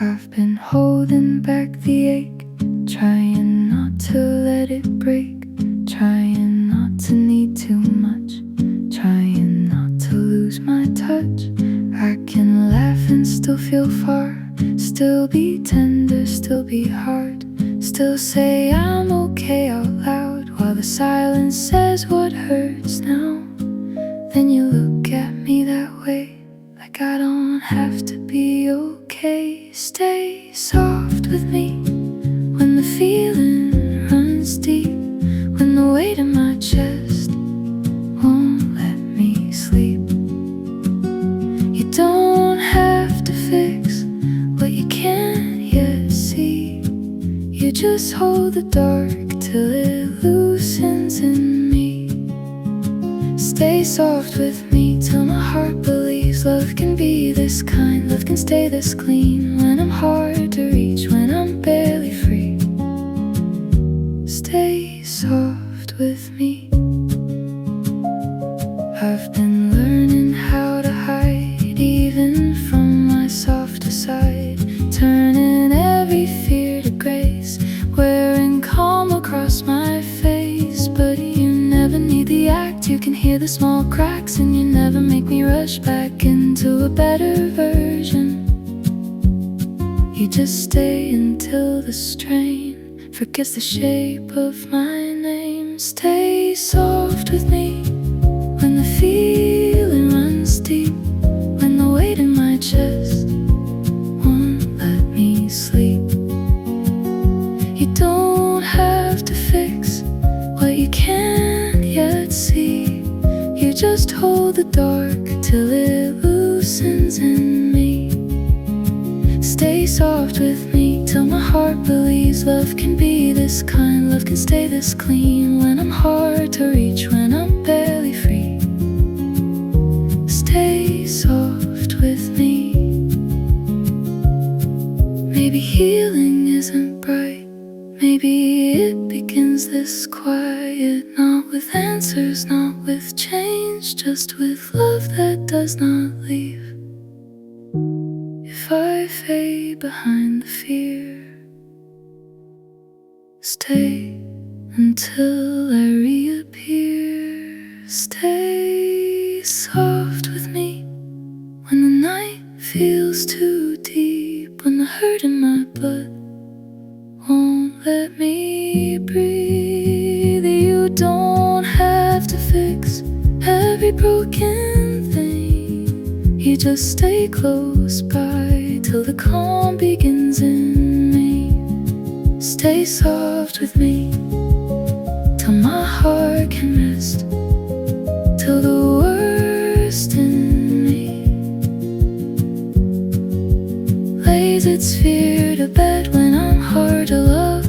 I've been holding back the ache, trying not to let it break, trying not to need too much, trying not to lose my touch. I can laugh and still feel far, still be tender, still be hard, still say I'm okay out loud, while the silence says what hurts now. then you look at me that way, like I don't have to be okay. Stay soft with me when the feeling runs deep, when the weight in my chest won't let me sleep. You don't have to fix what you can't yet see. You just hold the dark till it loosens in me. Stay soft with me till my heart believes love can be this kind, love can stay this clean when I'm hard to reach, when I'm barely free. Stay soft with me. I've been learning how to hide even from my softer side, turning every fear to grace, wearing calm across my face. But you never need the act, you can hear the small cracks, and you never make me rush back into a better version. You just stay until the strain forgets the shape of my name. Stay soft with me when the feeling runs deep, when the weight in my chest won't let me sleep. You don't have to fix what you can't yet see. You just hold the dark till it loosens in me. Stay soft with me till my heart believes love can be this kind, love can stay this clean when I'm hard to reach, when I'm barely free. Stay soft with me. Maybe healing isn't bright, maybe it begins this quiet, not with answers, not with change, just with love that does not leave. If I fade behind the fear, stay until I reappear. Stay soft with me when the night feels too deep, when the hurt in my blood won't let me breathe. You don't have to fix every broken thing. You just stay close by till the calm begins in me. Stay soft with me till my heart can rest, till the worst in me lays its fear to bed when I'm hard to love.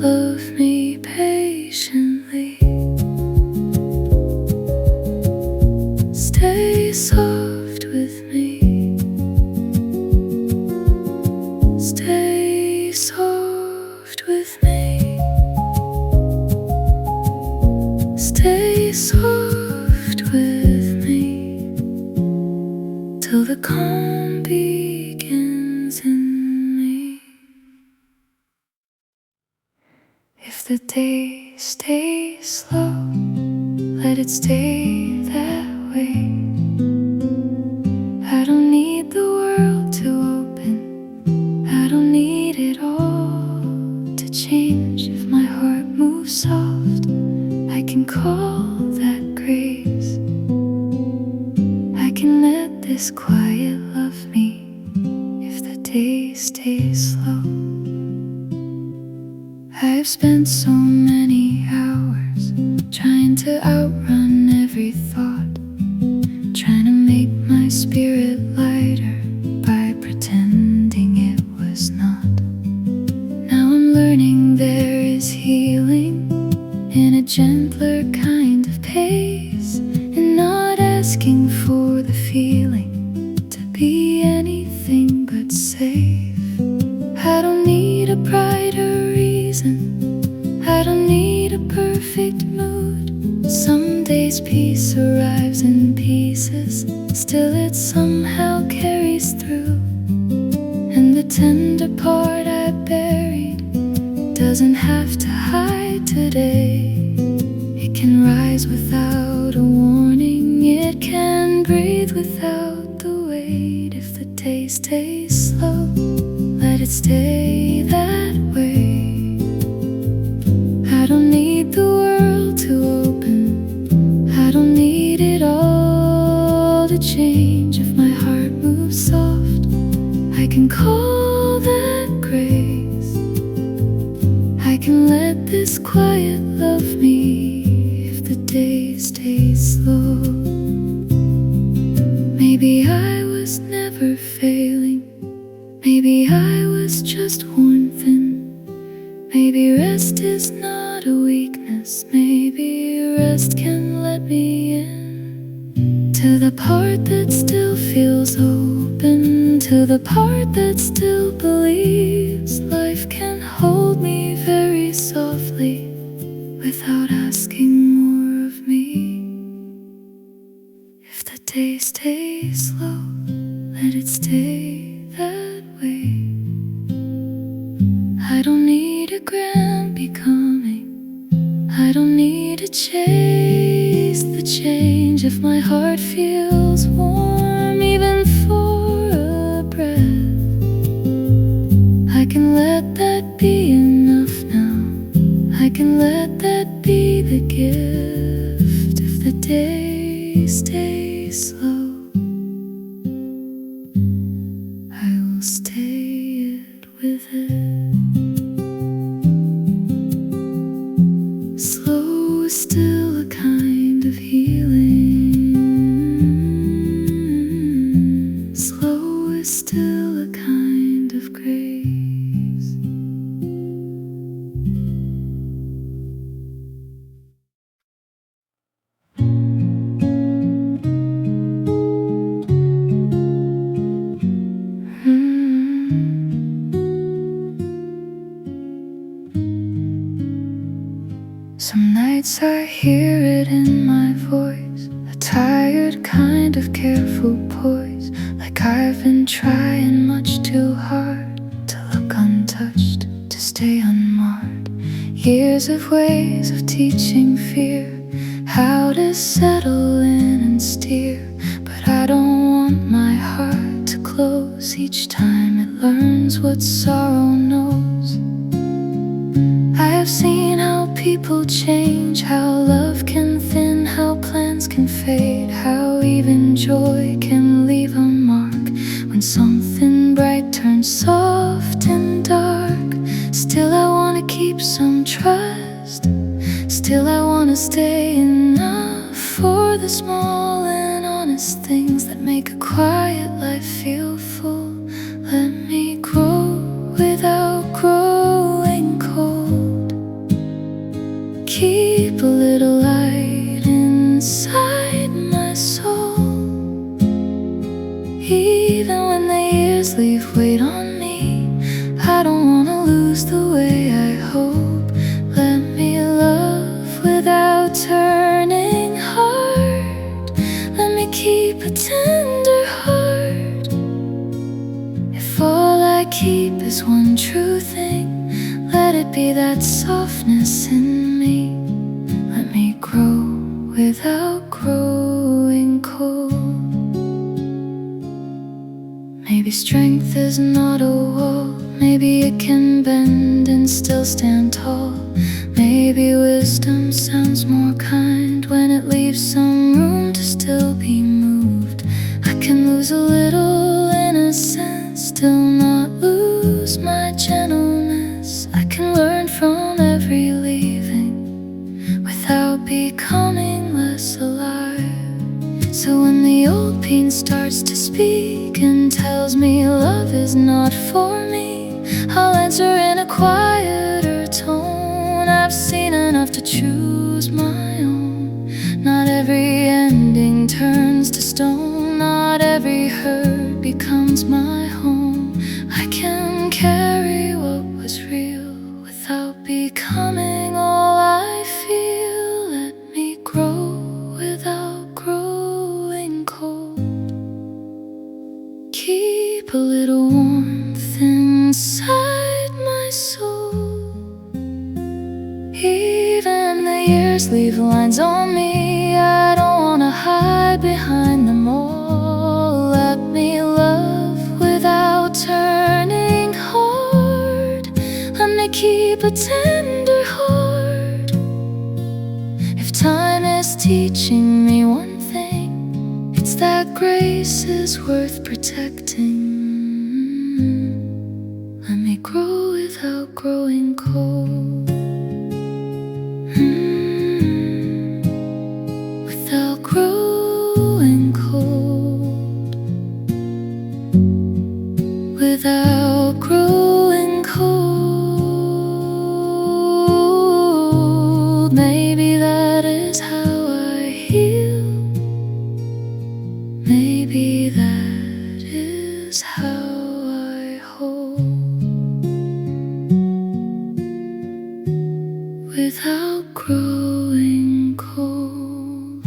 Love me patiently. Stay soft with me. Stay soft with me. Stay soft with me till the calm begins in me. If the day stays slow, let it stay that way. I don't need the world to open, I don't need it all to change. If my heart moves soft, I can call that grace. I can let this quiet love me if the day stays slow. I've spent so many hours trying to outrun every thought, trying to make my spirit lighter by pretending it was not. Now I'm learning there is healing in a gentler kind of pace, and not asking for the feeling to be anything but safe. I don't need a brighter reason, I don't need a perfect mood. Some days peace arrives in pieces, still it somehow carries through. And the tender part I buried doesn't have to hide today. It can rise without a warning, it can breathe without the weight. If the day stays slow, let it stay that way. I don't need the world to open, I don't need this quiet love me if the day stays slow. Maybe I was never failing. Maybe I was just worn thin. Maybe rest is not a weakness. Maybe rest can let me in to the part that still feels open, to the part that still believes life can hold me very softly without asking more of me. If the day stays slow, let it stay that way. I don't need a grand becoming. I don't need to chase the change. If my heart feels warm even for a breath, I can let that be enough now. I can let that be the gift. If the day stays slow, I will stay it with it. Slow is still a kind of healing. Slow is still a kind of grace. Some nights I hear it in my voice, a tired kind of careful poise, like I've been trying much too hard to look untouched, to stay unmarred. Years of ways of teaching fear how to settle in and steer, but I don't want my heart to close each time it learns what sorrow knows. I have seen how people change, how love can thin, how plans can fade, how even joy can leave a mark when something bright turns soft and dark. Still I want to keep some trust. Still I want to stay enough for the small and honest things that make a quiet life feel full. Let me grow without growing cold. Keep a little light inside my soul. Even when the years leave weight on me, I don't wanna lose the way I hope. Let me love without turning hard. Let me keep a tender heart. If all I keep is one true thing, let it be that softness in me. Let me grow without growing cold. Maybe strength is not a wall. Maybe it can bend and still stand tall. Maybe wisdom sounds more kind when it leaves some room to still be moved. I can lose a little innocence, still not lose my gentleness. I can learn from every leaving without becoming less alive. So when the old pain starts to speak and tells me love is not for me, I'll answer in a quieter tone. I've seen enough to choose my own. Not every ending turns to stone. Not every hurt becomes my home. I can carry what was real without becoming all I feel. Let me grow without growing cold. Keep a little warmth inside my soul. Even the years leave lines on me, I don't wanna hide behind them all. Let me love without turning hard. Let me keep a tender heart. If time is teaching me one thing, it's that grace is worth protecting. Let me grow without growing cold. without growing cold.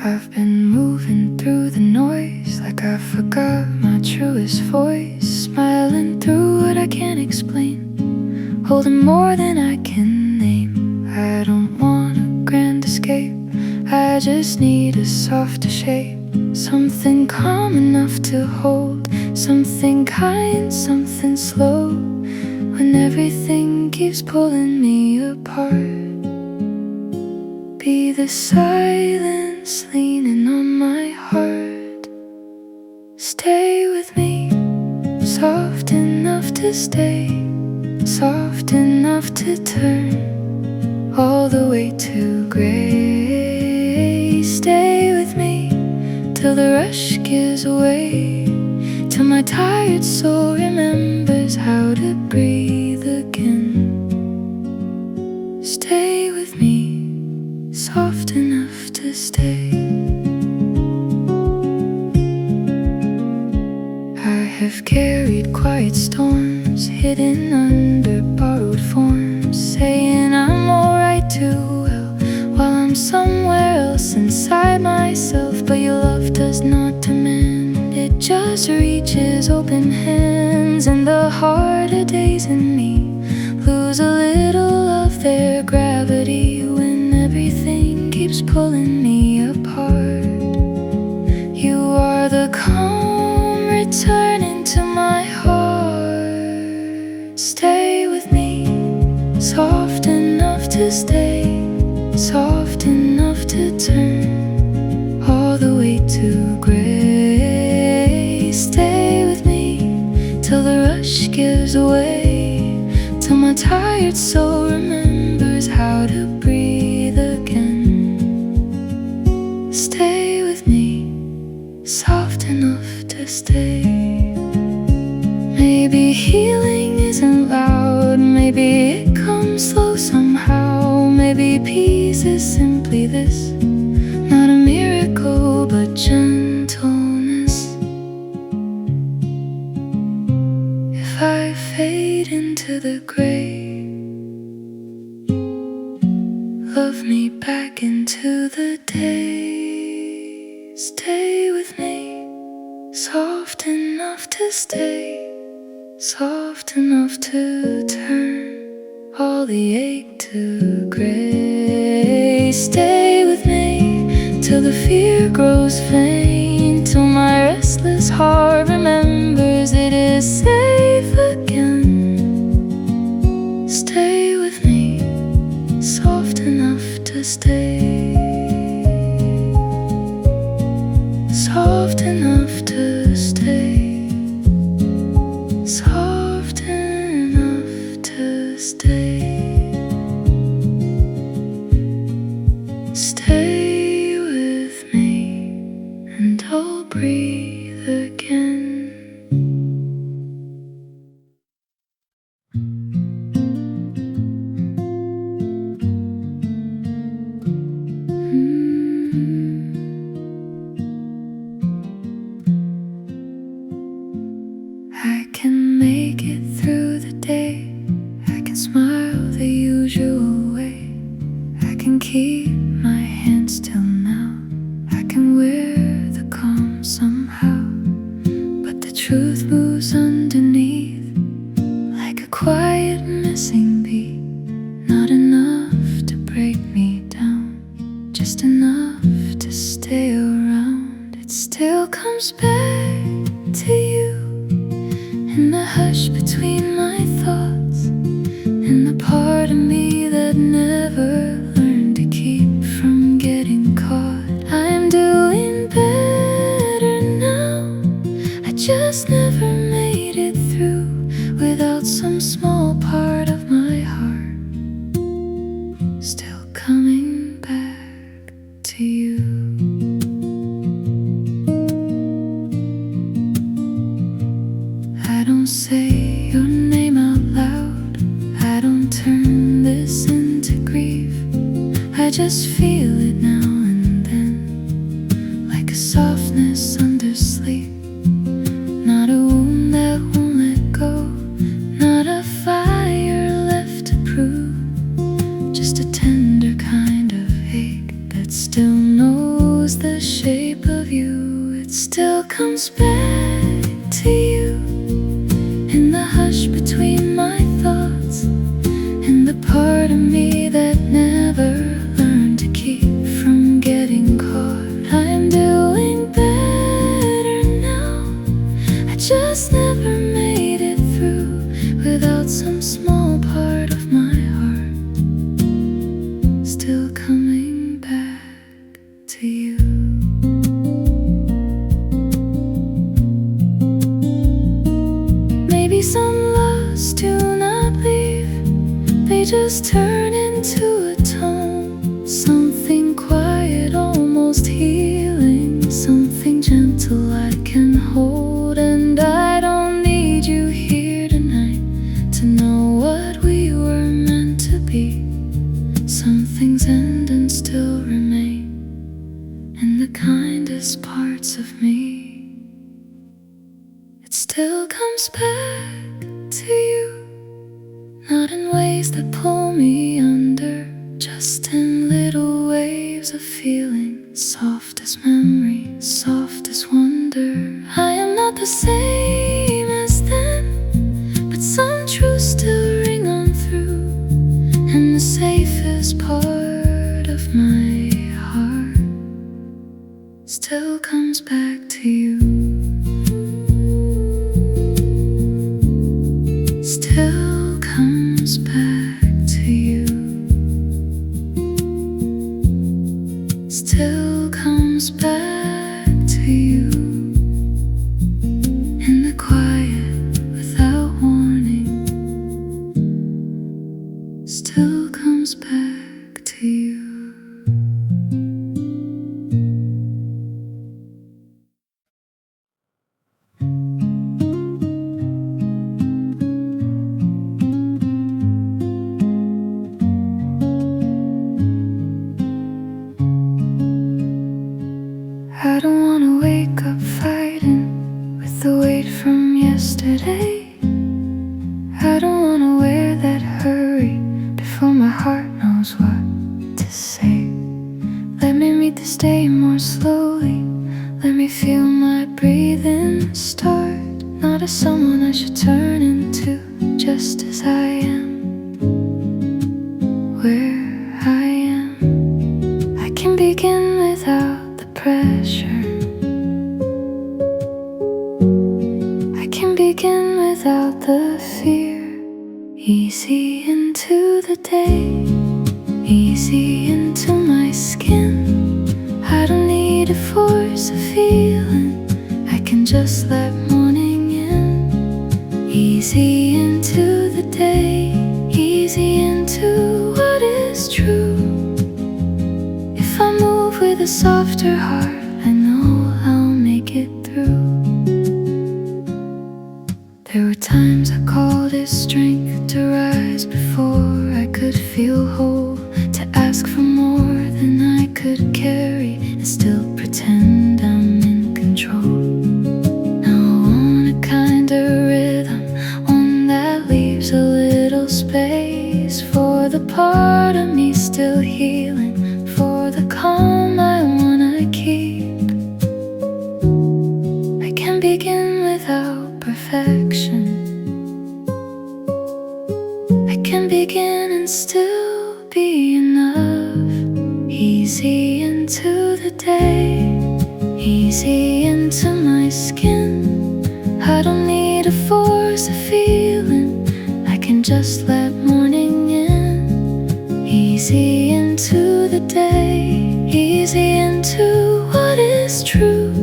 I've been moving through the noise like I forgot my truest voice, smiling through what I can't explain, holding more than I can name. I don't want a grand escape, I just need a softer shape, something calm enough to hold, something kind, something slow, when everything keeps pulling me apart. Be the silence leaning on my heart. Stay with me, soft enough to stay, soft enough to turn all the way to gray. Stay with me till the rush gives way, till my tired soul remembers how to breathe again. Stay with me, soft enough to stay. I have carried quiet storms, hidden under borrowed forms, saying I'm alright too well, while I'm somewhere else inside myself. But your love does not demand, it just reaches open hands, and the harder days in me lose a little of their gravity when everything keeps pulling me apart. You are the calm returning to my heart. Stay with me, soft enough to stay, soft enough to turn all the way to gray. Stay with me till the rush gives way, till my tired soul remembers how to breathe again. Stay with me, soft enough to stay. Maybe healing isn't loud, maybe it comes slow somehow, maybe peace is simply this, not a miracle but gentleness. If I fade into the gray, love me back into the day. Stay with me, soft enough to stay, soft enough to turn all the ache to gray. Stay with me till the fear grows faint, till my restless heart remembers it is safe again. Stay with me, soft enough to stay, soft enough to stay, soft enough to stay. Stay with me and I'll breathe again. I can make it through the day, I can smile the usual way, I can keep my hands still now, I can wear the calm somehow, but the truth moves underneath like a quiet missing beat, not enough to break me down, just enough to stay around. It still comes back to you in the hush between my thoughts, and the part of me that never learned to keep from getting caught. I'm doing better now, I just never made it through without some small part of my heart still coming back to you. I don't say your name out loud, I don't turn this into just feel it now and then, like a softness under sleep. Not a wound that won't let go, not a fire left to prove, just a tender kind of ache that still knows the shape of you. It still comes back to you in the hush between my thoughts, in the part of me that never learned to keep from getting caught. I'm doing better now, I just never made it through without some small part of my heart still coming back to you. Maybe some loves do not leave, they just turn into a tone, something quiet, almost healing, something gentle I can hold. And I don't need you here tonight to know what we were meant to be. Some things end and still remain in the kindest parts of me. It still comes back to you, not in ways that pull me under, just in little waves of feeling, soft as memory, soft as wonder. I am not the same as then, but some truths still ring on through, and the safest part of my heart still comes back to you. Still comes back to you. Still comes back to you in the quiet without warning. Still comes back to you. I don't wanna wake up fighting with the weight from yesterday. I don't wanna wear that hurry before my heart knows what to say. Let me meet this day more slowly, let me feel my breathing start, not as someone I should turn into, just as I am, where I am. I can begin without the pressure, I can begin without the fear. Easy into the day, easy into my skin. I don't need to force a feeling, I can just let morning in. Easy into the day, easy into what is true. If I move with a softer heart, I know I'll make it through. There were times I called it strength to rise before I could feel whole, to ask for more than I could carry and still pretend I'm in control. Now I want a kinder rhythm, one that leaves a little space for the part of me still healing, for the calm I wanna keep. I can begin without perfection, I can begin and still be enough. Easy into the day, easy into my skin. I don't need to force a feeling, I can just let morning in. Easy into the day, easy into what is true.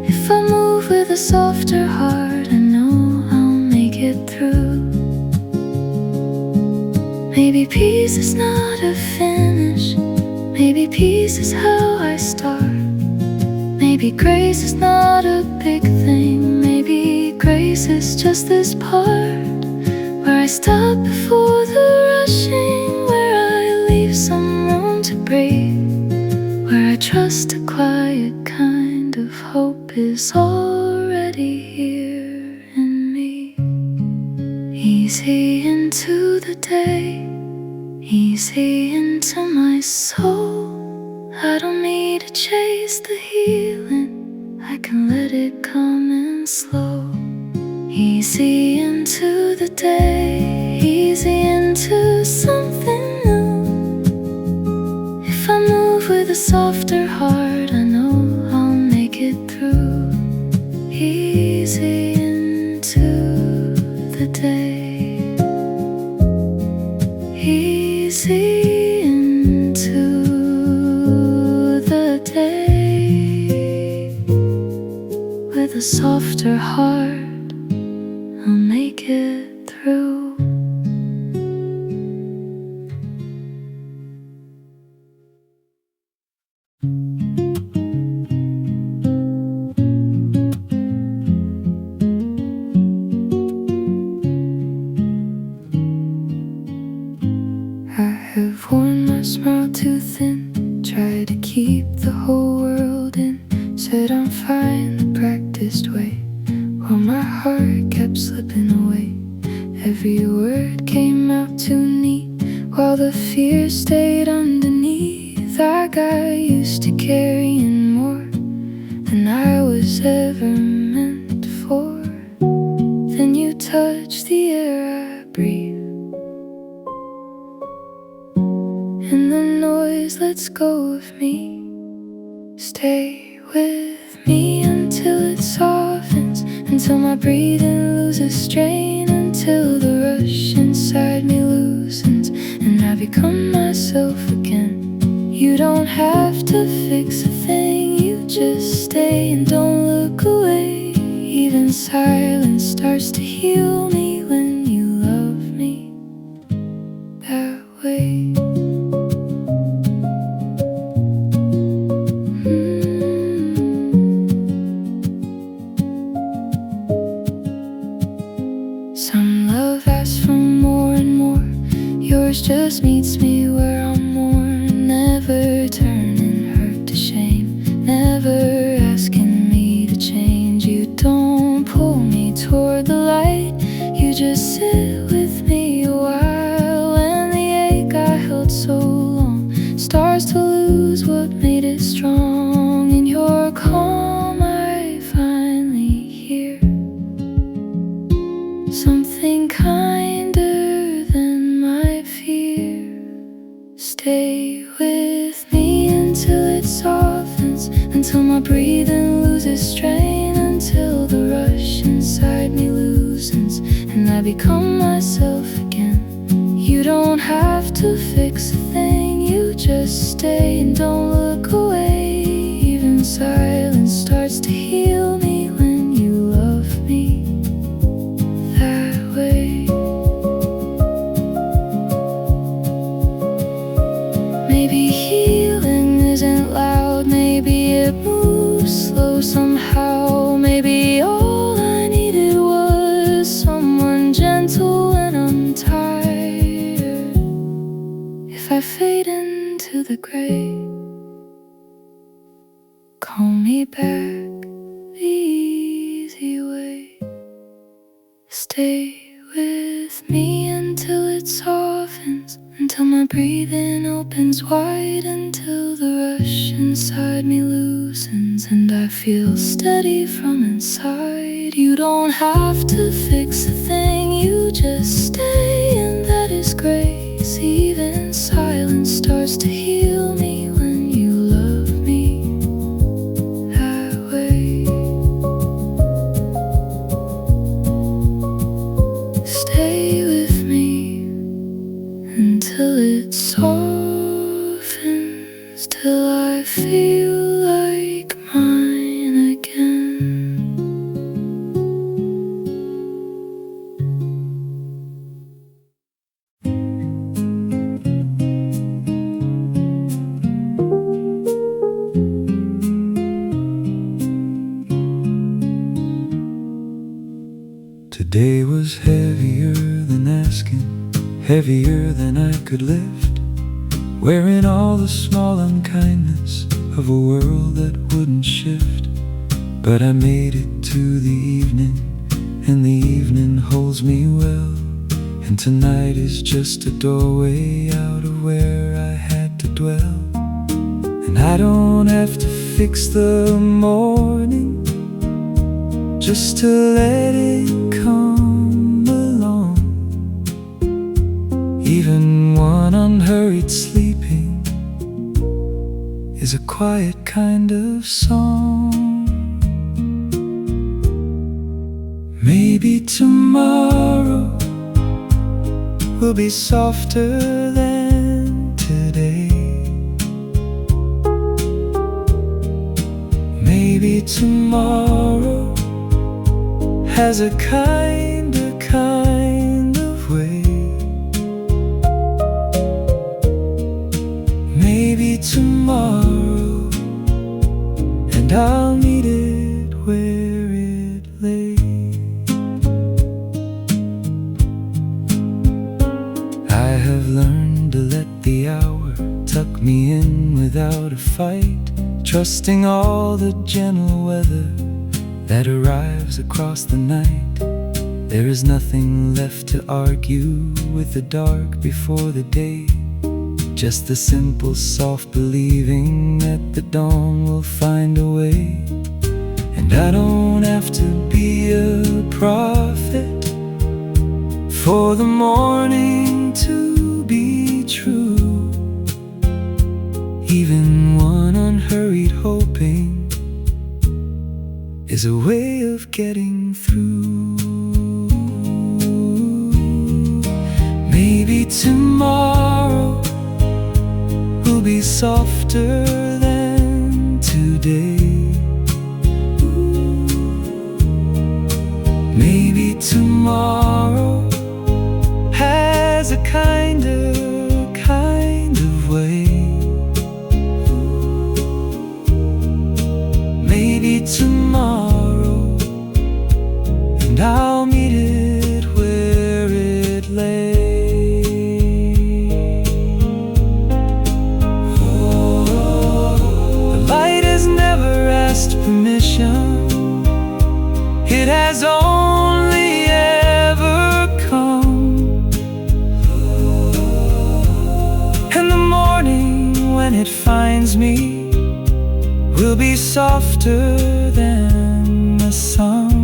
If I move with a softer heart, I know I'll make it through. Maybe peace is not a finish, maybe peace is how I start. Maybe grace is not a big thing, maybe grace is just this part where I stop before the rushing, where I leave some trust a quiet kind of hope is already here in me. Easy into the day, easy into my soul. I don't need to chase the healing, I can let it come in slow. Easy into the day, easy into something new. If I move with a softer heart, I know I'll make it through. Easy into the day, easy into the day. With a softer heart, I'll make it through. I have worn my smile too thin, tried to keep the whole world in. Said I'm fine the practiced way, while my heart kept slipping away. Every word came out too neat, while the fear stayed underneath. I got used to carrying more than I was ever meant for. Then you touched the air I breathe, and the noise lets go of me. Stay with me until it softens, until my breathing loses strain, until the rush inside me loosens and I become myself again. You don't have to fix a thing, you just stay and don't look away. Even silence starts to heal me when you love me that way. Some love asks for more and more, yours just meets me where I'm worn. Never turning hurt to shame, never asking me to change. You don't pull me toward the light, you just sit with me a while. When the ache I held so long starts to lose what made it strong, in your calm I finally hear something kinder than my fear. Stay with me until it softens, until my breathing loses strain, until the rush inside me loosens and I become myself again. You don't have to fix a thing, you just stay and don't look away. Even silence starts to heal me when you love me that way. Maybe healing isn't loud, maybe it moves slow somehow. Maybe all I needed was someone gentle when I'm tired. If I fade into the gray, call me back the easy way. Stay with me until it softens, until my breathing opens wide, until the rush inside me loosens and I feel steady from inside. You don't have to fix a thing, you just stay, and that is grace. Even silence starts to heal me when you love me that way. Stay with me until it softens, till I feel like mine again. Today was heavier than asking, heavier than I could lift, wearing all the small unkindness of a world that wouldn't shift. But I made it to the evening, and the evening holds me well. And tonight is just a doorway out of where I had to dwell. And I don't have to fix the morning, just to let it come along. Even one unhurried sleeping is a quiet kind of song. Maybe tomorrow will be softer than today. Maybe tomorrow has a kind of way. Maybe tomorrow, and I'll meet it where it lay. I have learned to let the hour tuck me in without a fight, trusting all the gentle weather that arrives across the night. There is nothing left to argue with the dark before the day, just the simple soft believing that the dawn will find a way. And I don't have to be a prophet for the morning to be true. Even one unhurried hoping is a way of getting through. Maybe tomorrow will be softer than today. Maybe tomorrow has a kind of way. Maybe tomorrow, and I'll meet it where it lay. The light has never asked permission, it has only ever come. And the morning when it finds me will be softer than the sun.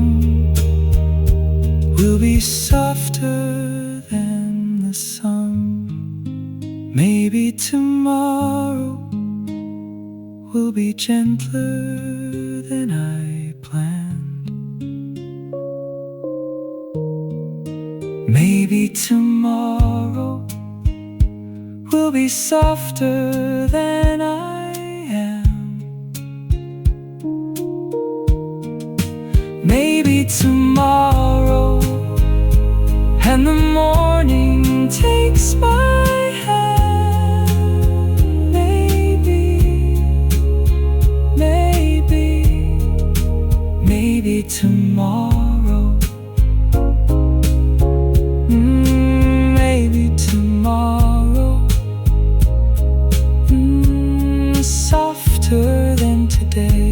Will be softer than the sun. Maybe tomorrow will be gentler than I planned. Maybe tomorrow will be softer than I am. Maybe tomorrow, and the morning takes my hand. Maybe tomorrow, maybe tomorrow, softer than today.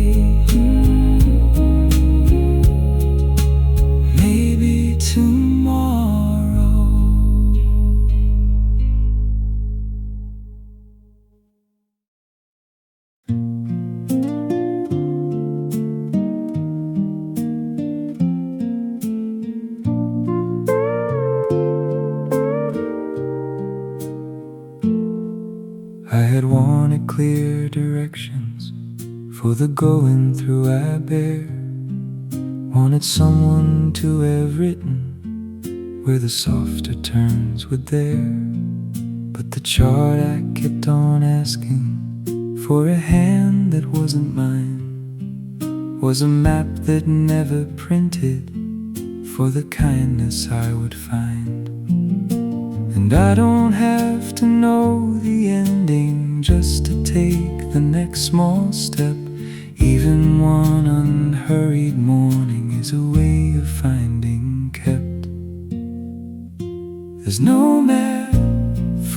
I had wanted clear directions for the going through I bear. Wanted someone to have written where the softer turns were there. But the chart I kept on asking for a hand that wasn't mine was a map that never printed for the kindness I would find. And I don't have to know the ending just to take the next small step. Even one unhurried morning is a way of finding kept. There's no map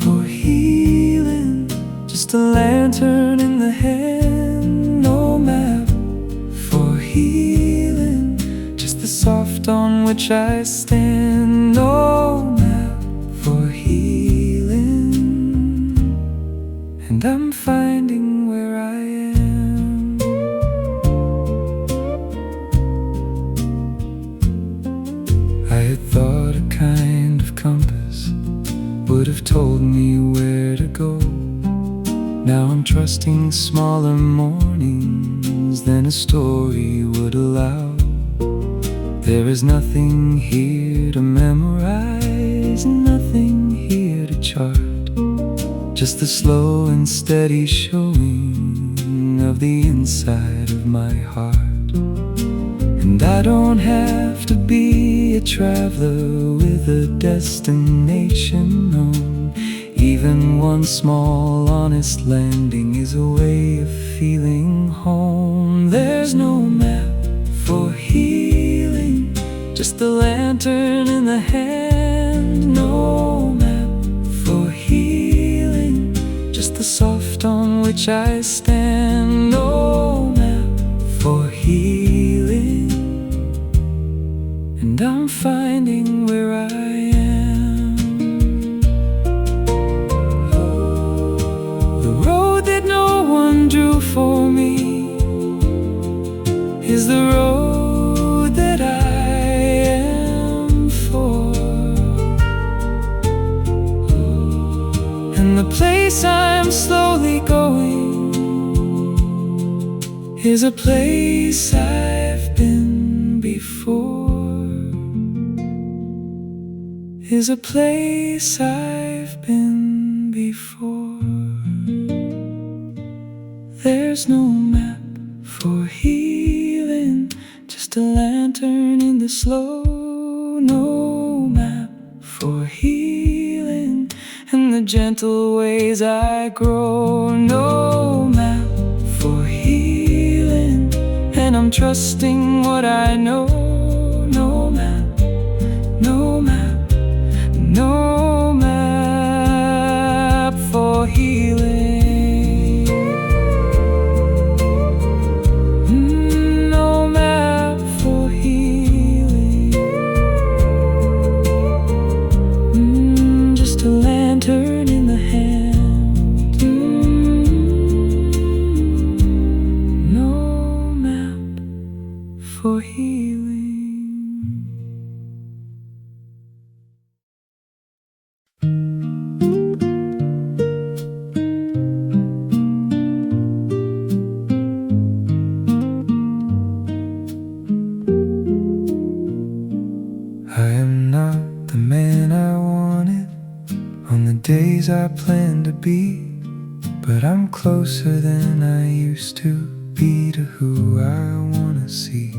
for healing, just a lantern in the hand. which I stand. No map for healing, and I'm finding where I am. I had thought a kind of compass would have told me where to go. Now I'm trusting smaller mornings than a story would allow. There is nothing here to memorize, nothing here to chart, just the slow and steady showing of the inside of my heart. And I don't have to be a traveler with a destination known. Even one small honest landing is a way of feeling home. There's no map for healing, just a lantern in the hand. No map for healing, just the soft on which I stand. No map for healing, and I'm finding where I am. The road that no one drew for me is the road that I am for. And the place I'm slowly going is a place I've been before. Is a place I've been before. There's no map for healing, just a lantern in the slow. No map for healing, and the gentle ways I grow. No map for healing, and I'm trusting what I know. No map, no map, no map for healing. No map for healing. Just a lantern in the hand. No map for healing. I am not the man I wanted on the days I planned to be, but I'm closer than I used to be to who I wanna see.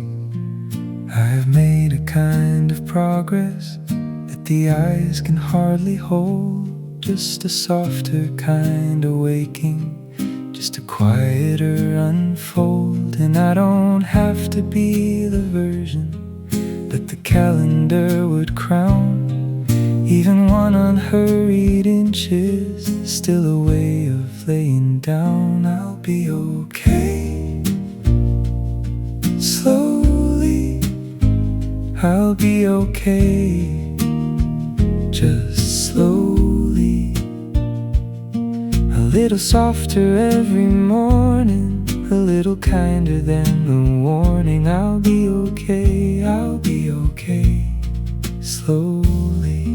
I have made a kind of progress that the eyes can hardly hold, just a softer kind of waking, just a quieter unfold. And I don't have to be the version that the calendar would crown. Even one unhurried inch is still a way of laying down. I'll be okay. Slowly, I'll be okay. Just slowly, a little softer every morning, a little kinder than the warning. I'll be okay, I'll be okay. Slowly.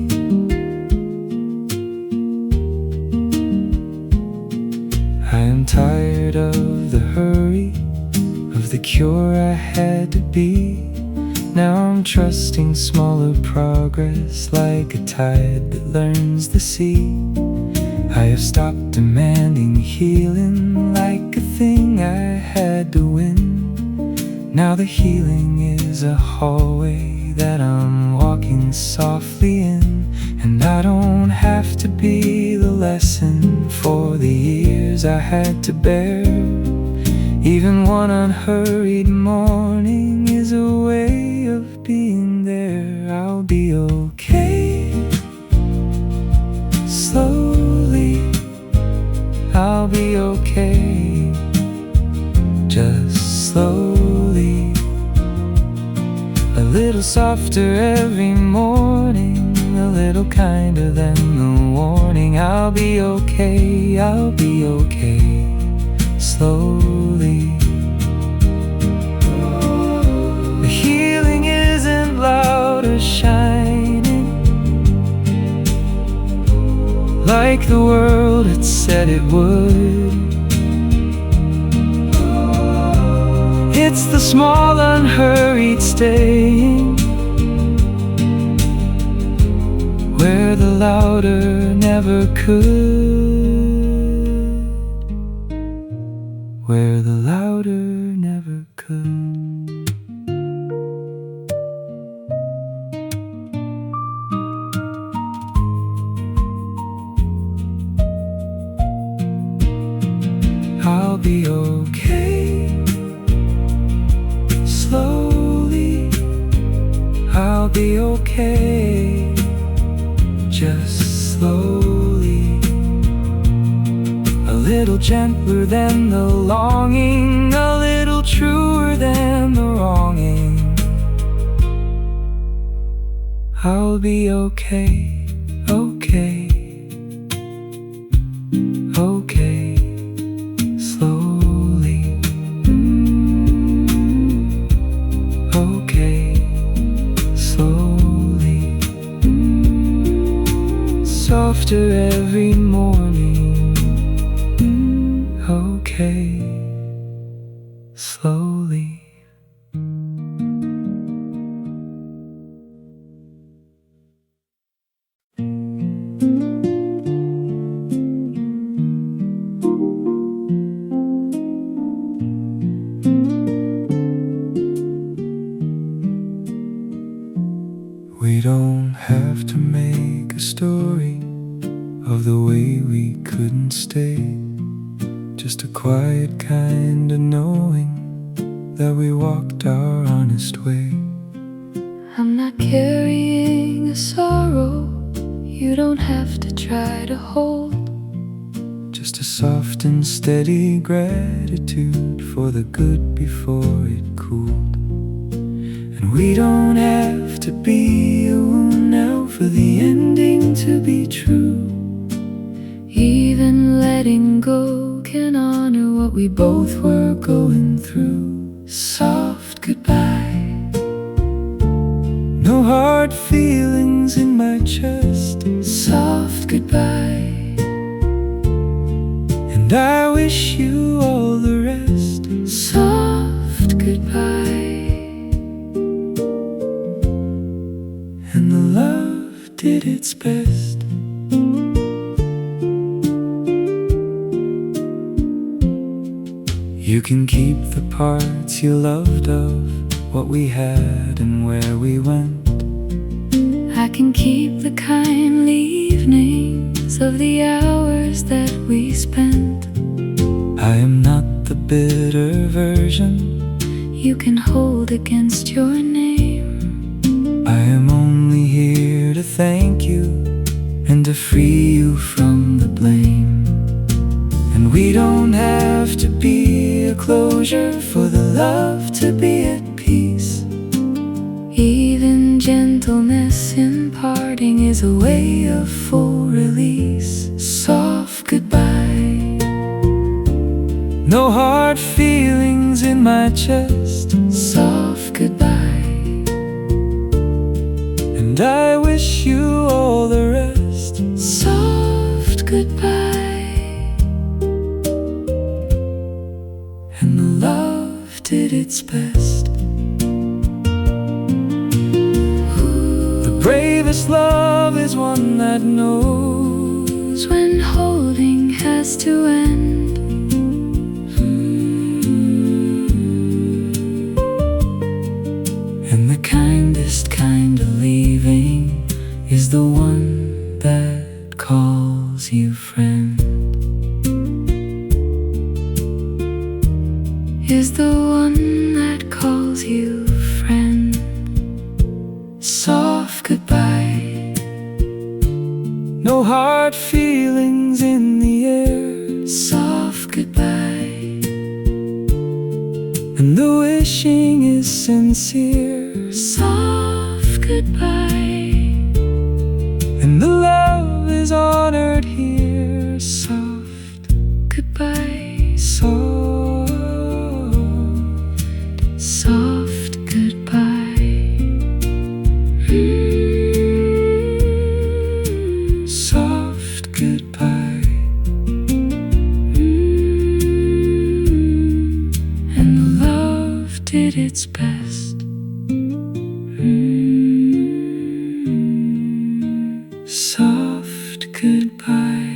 I am tired of the hurry, of the cure I had to be. Now I'm trusting smaller progress, like a tide that learns the sea. I have stopped demanding healing like a thing I had to win. Now the healing is a hallway that I'm walking softly in. And I don't have to be the lesson for the years I had to bear. Even one unhurried morning is a way of being there. I'll be okay. Slowly, I'll be okay. Just slowly, a little little softer every morning, a little kinder than the warning. I'll be okay, I'll be okay, slowly. The healing isn't loud or shining like the world had said it would. It's the small unhurried staying where the louder never could, where the louder never could. I'll be okay, slowly. I'll be okay, just slowly. A little gentler than the longing, a little truer than the wronging. I'll be okay, okay, okay, slowly. Okay, slowly. Softer every morning. Okay, slowly. We don't have to make a story of the way we couldn't stay. Just a quiet kind of knowing that we walked our honest way. I'm not carrying a sorrow you don't have to try to hold. Just a soft and steady gratitude for the good before it cooled. And we don't have to be a wound now for the ending to be true. Even letting go can honor what we both were going through. Soft goodbye. No hard feelings in my chest. Soft goodbye. And I wish you all the rest. Soft goodbye. And the love did its best. You can keep the parts you loved of what we had and where we went. I can keep the kindly evenings of the hours that we spent. I am not the bitter version You can hold against your name. I am only here to thank you and to free you from the blame. And we don't have to be a closure for the love to be at peace. Even gentleness in parting is a way of full release. Soft goodbye. No hard feelings in my chest. Soft goodbye. And I wish you all the rest. Soft goodbye. And the love did its best. The bravest love is one that knows when holding has to end. And the kindest kind of leaving is the one that calls you friend. Is the one that calls you friend. Soft goodbye. No hard feelings in the air. Soft goodbye. And the wishing is sincere. Soft goodbye. And love did its best. Soft goodbye.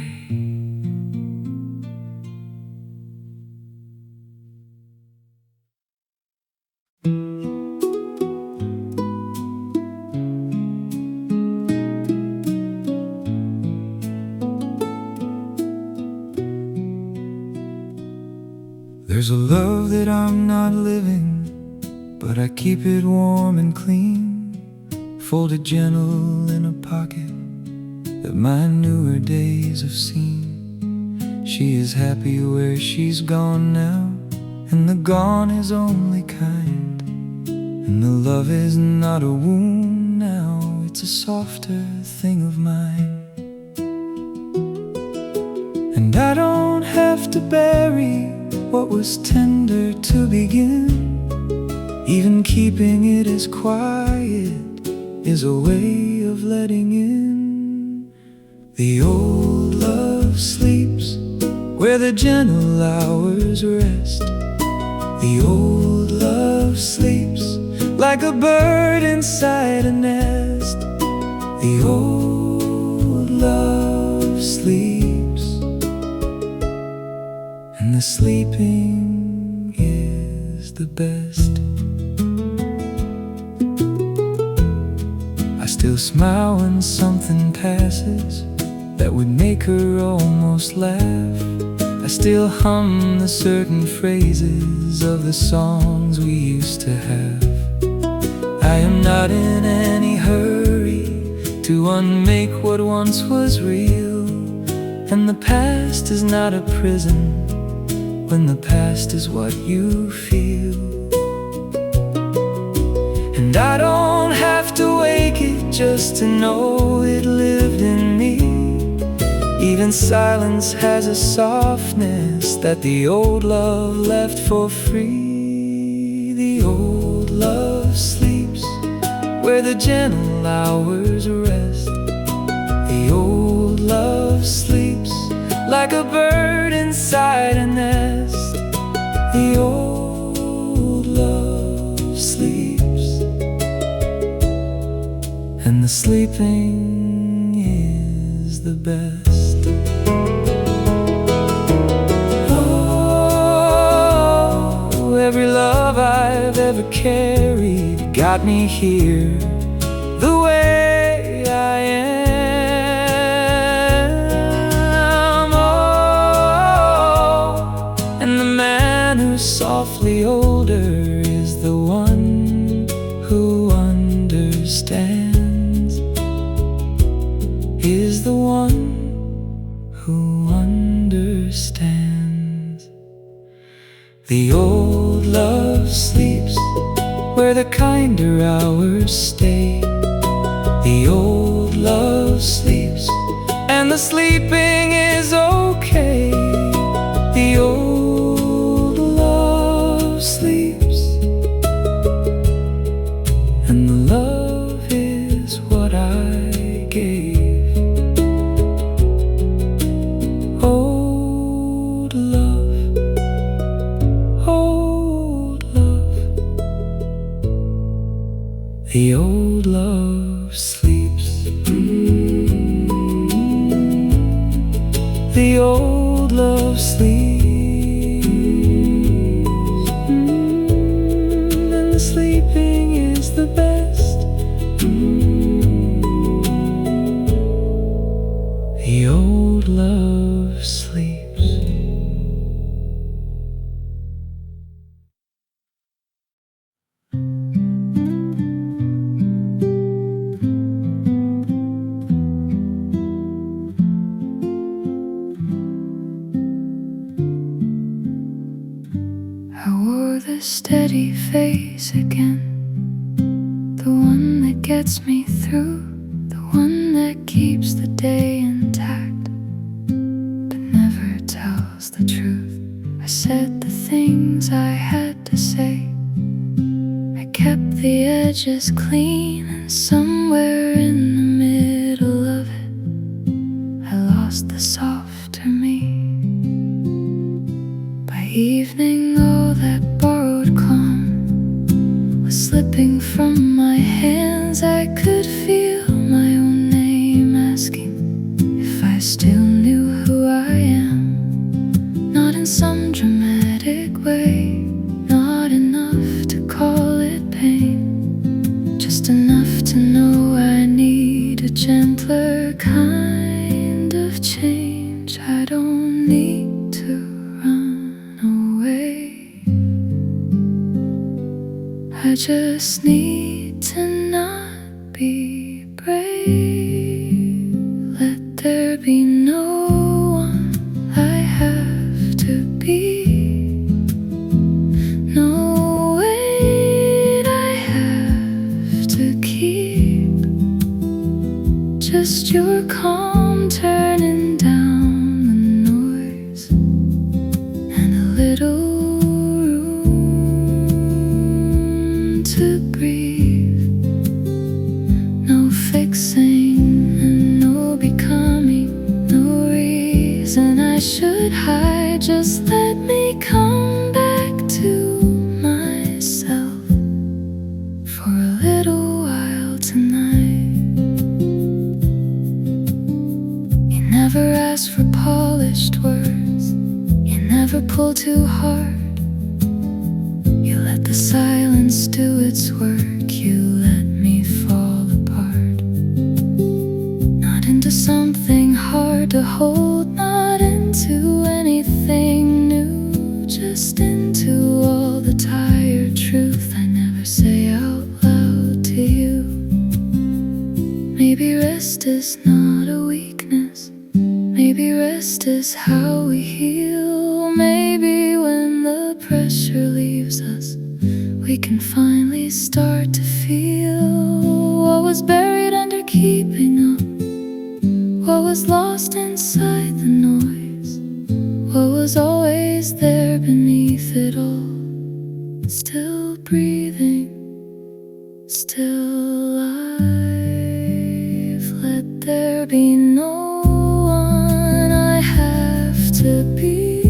There's a love that I'm not living, but I keep it warm and clean, folded gentle in a pocket that my newer days have seen. She is happy where she's gone now, and the gone is only kind. And the love is not a wound now, it's a softer thing of mine. And I don't have to bury what was tender to begin. Even keeping it as quiet is a way of letting in. The old love sleeps where the gentle hours rest. The old love sleeps like a bird inside a nest. The old love sleeps, and the sleeping is the best. I still smile when something passes that would make her almost laugh. I still hum the certain phrases of the songs we used to have. I am not in any hurry to unmake what once was real. And the past is not a prison when the past is what you feel. And I don't have to wake it just to know it lived in me. Even silence has a softness that the old love left for free. The old love sleeps where the gentle hours rest. The old love sleeps like a bird inside a nest. The old love sleeps, and the sleeping is the best. Oh, every love I've ever carried got me here the way I am. Oh, and the man who's softly older is the one who understands, is the one who understands. The old love sleeps where the kinder hours stay. The old love sleeps, and the sleeping is okay. The old love sleeps, and the love is what I gave. Old love, old love. The old love sleeps. The old love sleeps, and the sleeping is the best. The old love sleeps. I wore the steady face again, the one that gets me through, the one that keeps the day intact, but never tells the truth. I said the things I had to say, I kept the edges clean, and somewhere in the middle of it, I lost lost the softer me. By evening, all that borrowed calm was slipping from my hands. I could feel my own name asking if I still knew who I am. Not in some dramatic way, not enough to call it pain, just enough to know I need a gentler kind of change. I don't need to run away, I just need to not be brave. Let there be no one I have to be, no weight I have to keep, just your calm turning down the noise and a little room to breathe. No fixing and no becoming, no reason I should hide. Just let me come back to myself for a little while tonight. You never ask for polished words, you never pull too hard. You let the silence do its work, you let me fall apart. Not into something hard to hold, not into anything new, just into all the tired truth I never say out loud to you. Maybe rest is not a weakness, maybe rest is how we heal. Maybe when the pressure leaves us, we can finally start to feel what was buried under keeping up, what was lost inside the noise, what was always there beneath it all. Still breathing, still alive. Let there be no one I have to be,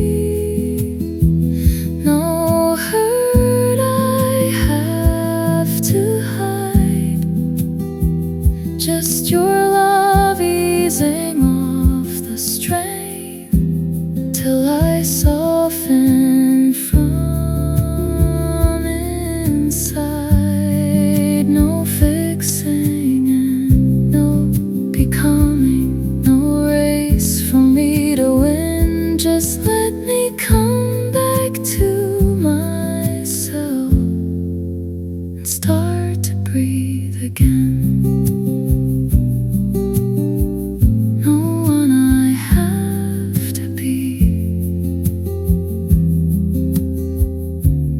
no hurt I have to hide, just your love easing off the strain till I soften from inside. No fixing and no becoming, no race for me to win. Just let me come back to myself and start to breathe again. No one I have to be,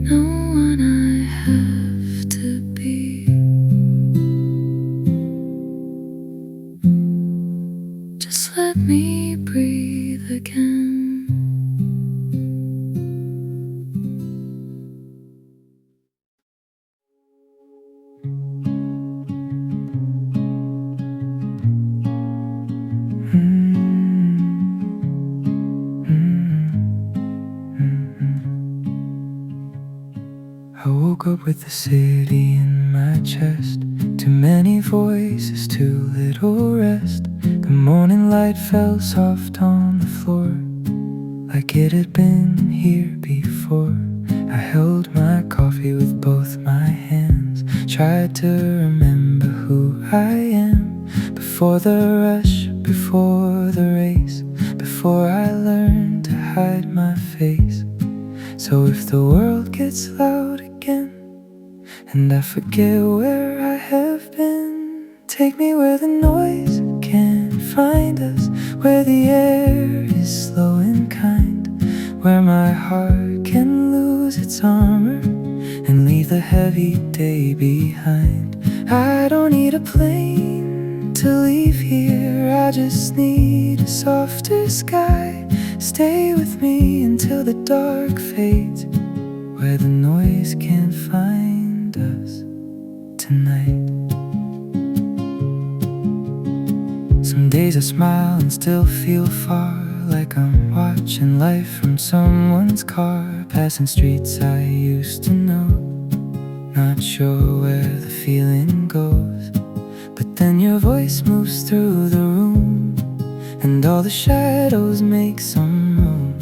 no one I have to be. Just let me breathe again. I woke up with the city in my chest. Too many voices, too little rest. The morning light fell soft on the floor, like it had been here before. I held my coffee with both my hands, tried to remember who I am. Before the rush, before the race, before I learned to hide my face. So if the world gets loud again and I forget where I have been, take me where the noise can't find us, where the air is slow and kind, where my heart can lose its armor and leave the heavy day behind. I don't need a plane to leave here, I just need a softer sky. Stay with me until the dark fades, where the noise can't find us tonight. So Some days I smile and still feel far, like I'm watching life from someone's car, passing streets I used to know, not sure where the feeling goes. But then your voice moves through the room, and all the shadows make some room.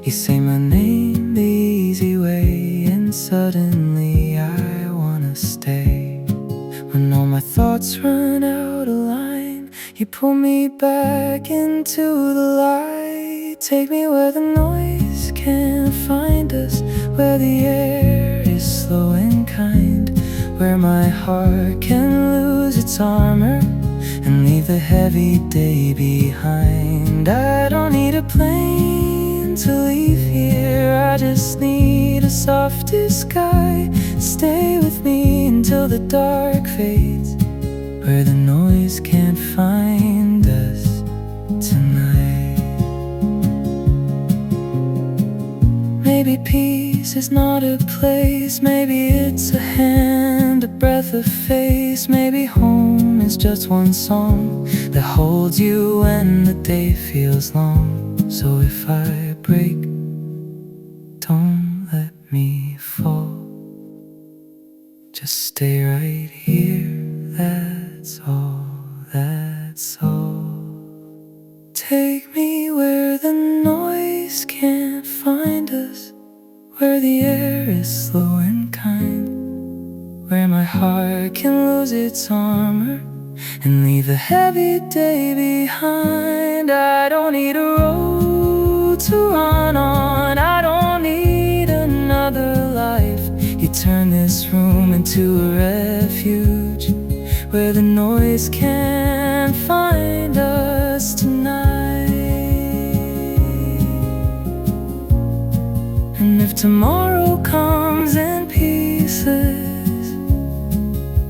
You say my name the easy way, and suddenly I wanna stay. When all my thoughts run out of line, you pull me back into the light. Take me where the noise can't find us, where the air is slow and kind, where my heart can lose its armor and leave the heavy day behind. I don't need a plane to leave here, I just need a softer sky. Stay with me until the dark fades, where the noise can't find us tonight. Maybe peace is not a place, maybe it's a hand, a breath, a face. Maybe home is just one song that holds you when the day feels long. So if I break, don't let me fall. Just stay right here, that's all, that's all. Take me where the noise can't find us, where the air is slow and kind, where my heart can lose its armor and leave the heavy day behind. I don't need a road to run on, I don't need another life. You turn this room into a refuge, where the noise can't find us tonight. And if tomorrow comes in pieces,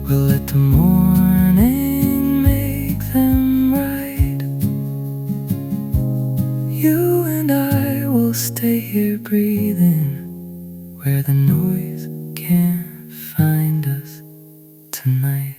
we'll let the morning make them right. You and I will stay here breathing, where the noise can't find us tonight.